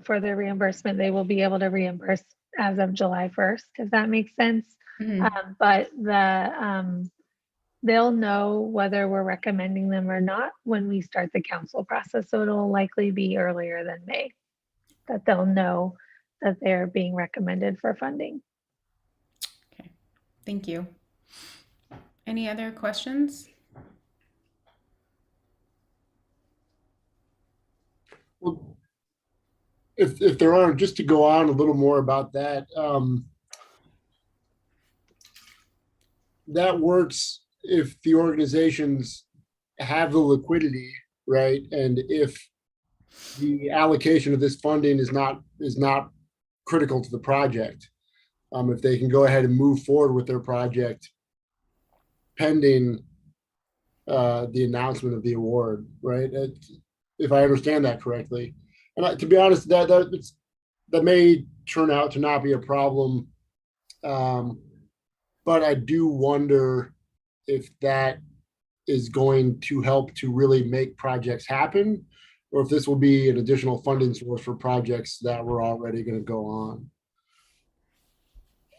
for the reimbursement, they will be able to reimburse as of July 1st, if that makes sense. Mm-hmm. But they'll know whether we're recommending them or not when we start the council process. So it'll likely be earlier than May that they'll know that they're being recommended for funding. Okay, thank you. Any other questions? Well, if there are, just to go on a little more about that, that works if the organizations have the liquidity, right? And if the allocation of this funding is not critical to the project, if they can go ahead and move forward with their project pending the announcement of the award, right? If I understand that correctly. And to be honest, that may turn out to not be a problem. But I do wonder if that is going to help to really make projects happen, or if this will be an additional funding source for projects that were already going to go on.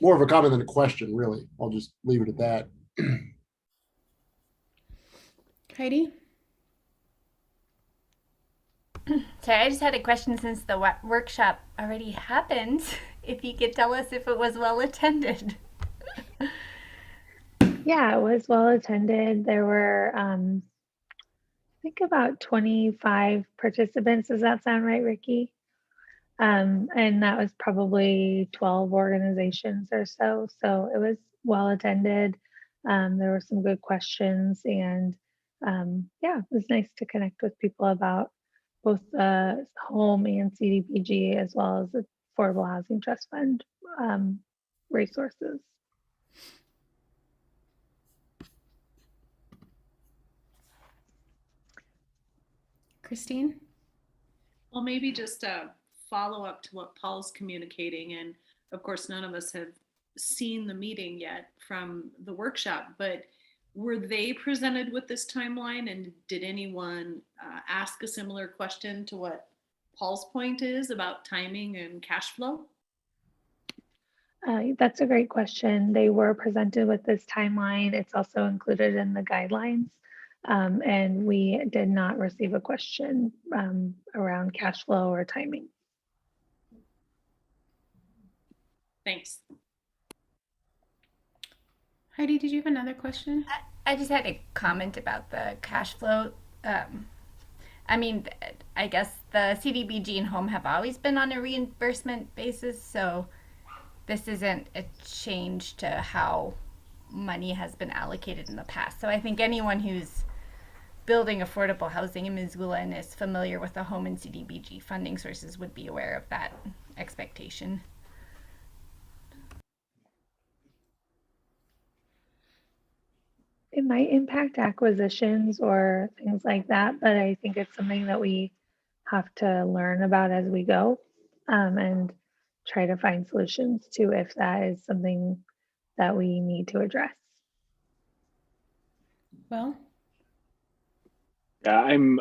More of a comment than a question, really. I'll just leave it at that. Heidi? Sorry, I just had a question since the workshop already happened. If you could tell us if it was well attended. Yeah, it was well attended. There were, I think about 25 participants. Does that sound right, Ricky? And that was probably 12 organizations or so. So it was well attended. There were some good questions, and yeah, it was nice to connect with people about both home and CDBG, as well as the Affordable Housing Trust Fund resources. Christine? Well, maybe just a follow up to what Paul's communicating. And of course, none of us have seen the meeting yet from the workshop, but were they presented with this timeline? And did anyone ask a similar question to what Paul's point is about timing and cash flow? That's a great question. They were presented with this timeline. It's also included in the guidelines. And we did not receive a question around cash flow or timing. Thanks. Heidi, did you have another question? I just had a comment about the cash flow. I mean, I guess the CDBG and home have always been on a reimbursement basis, so this isn't a change to how money has been allocated in the past. So I think anyone who's building affordable housing in Missoula and is familiar with the home and CDBG funding sources would be aware of that expectation. It might impact acquisitions or things like that, but I think it's something that we have to learn about as we go, and try to find solutions to if that is something that we need to address. Well, Yeah, I'm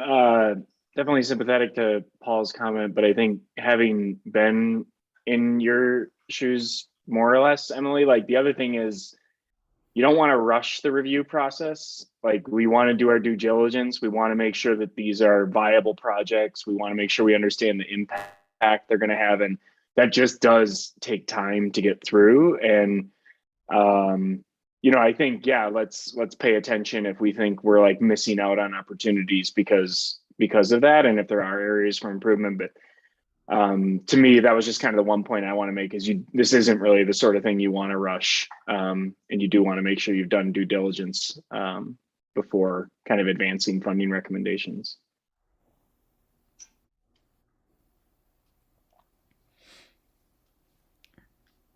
definitely sympathetic to Paul's comment, but I think having been in your shoes more or less, Emily, like the other thing is you don't want to rush the review process. Like we want to do our due diligence. We want to make sure that these are viable projects. We want to make sure we understand the impact they're going to have. And that just does take time to get through. And, you know, I think, yeah, let's pay attention if we think we're like missing out on opportunities because of that. And if there are areas for improvement, but to me, that was just kind of the one point I want to make is this isn't really the sort of thing you want to rush. And you do want to make sure you've done due diligence before kind of advancing funding recommendations.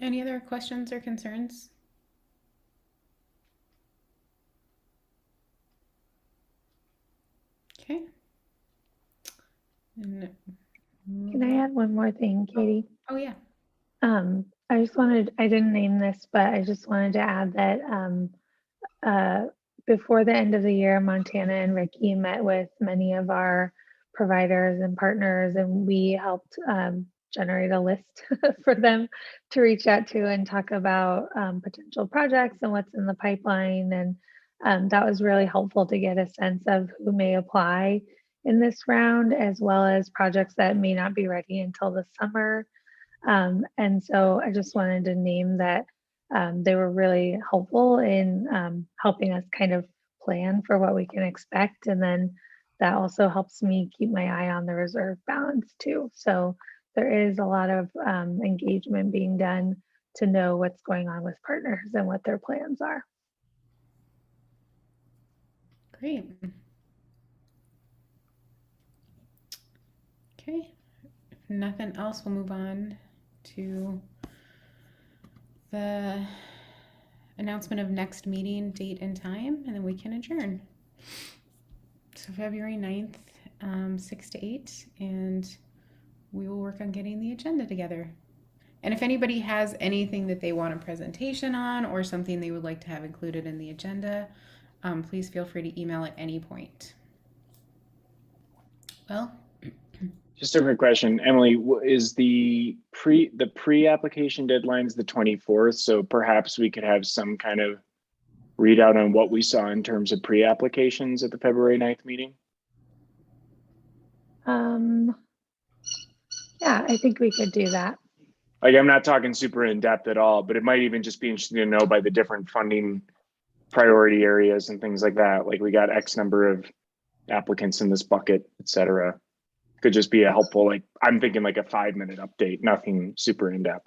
any other questions or concerns? Okay. Can I add one more thing, Katie? Oh, yeah. I didn't name this, but I just wanted to add that before the end of the year, Montana and Ricky met with many of our providers and partners, and we helped generate a list for them to reach out to and talk about potential projects and what's in the pipeline. And that was really helpful to get a sense of who may apply in this round, as well as projects that may not be ready until the summer. And so I just wanted to name that they were really helpful in helping us kind of plan for what we can expect. And then that also helps me keep my eye on the reserve balance too. So there is a lot of engagement being done to know what's going on with partners and what their plans are. Great. Okay, if nothing else, we'll move on to the announcement of next meeting date and time, and then we can adjourn. So February 9th, 6 to 8, and we will work on getting the agenda together. And if anybody has anything that they want a presentation on or something they would like to have included in the agenda, please feel free to email at any point. Well, Just a quick question, Emily, is the pre-application deadline's the 24th? So perhaps we could have some kind of readout on what we saw in terms of pre-applications at the February 9th meeting? Yeah, I think we could do that. Like, I'm not talking super in depth at all, but it might even just be interesting to know by the different funding priority areas and things like that. Like, we got X number of applicants in this bucket, et cetera. Could just be a helpful, like, I'm thinking like a 5-minute update, nothing super in depth.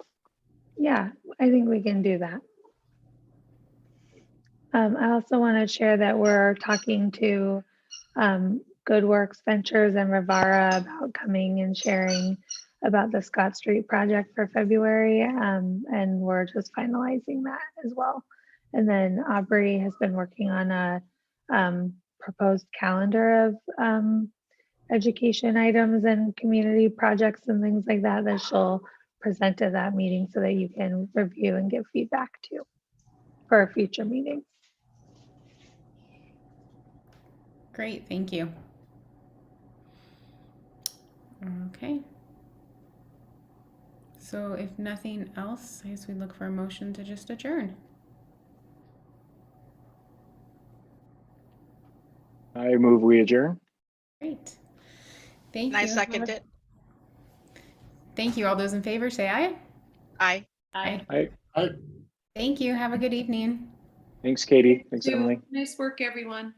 Yeah, I think we can do that. I also want to share that we're talking to Good Works Ventures and Rivara about coming and sharing about the Scott Street project for February, and we're just finalizing that as well. And then Aubrey has been working on a proposed calendar of education items and community projects and things like that that she'll present at that meeting so that you can review and give feedback to for a future meeting. Great, thank you. Okay. So if nothing else, I guess we look for a motion to just adjourn. I move we adjourn. Great. Thank And I you. second it. Thank you. All those in favor say aye. Aye. Aye. Aye. Thank you. Have a good evening. Thanks, Katie. Thanks, Thank you. Emily. Nice work, everyone.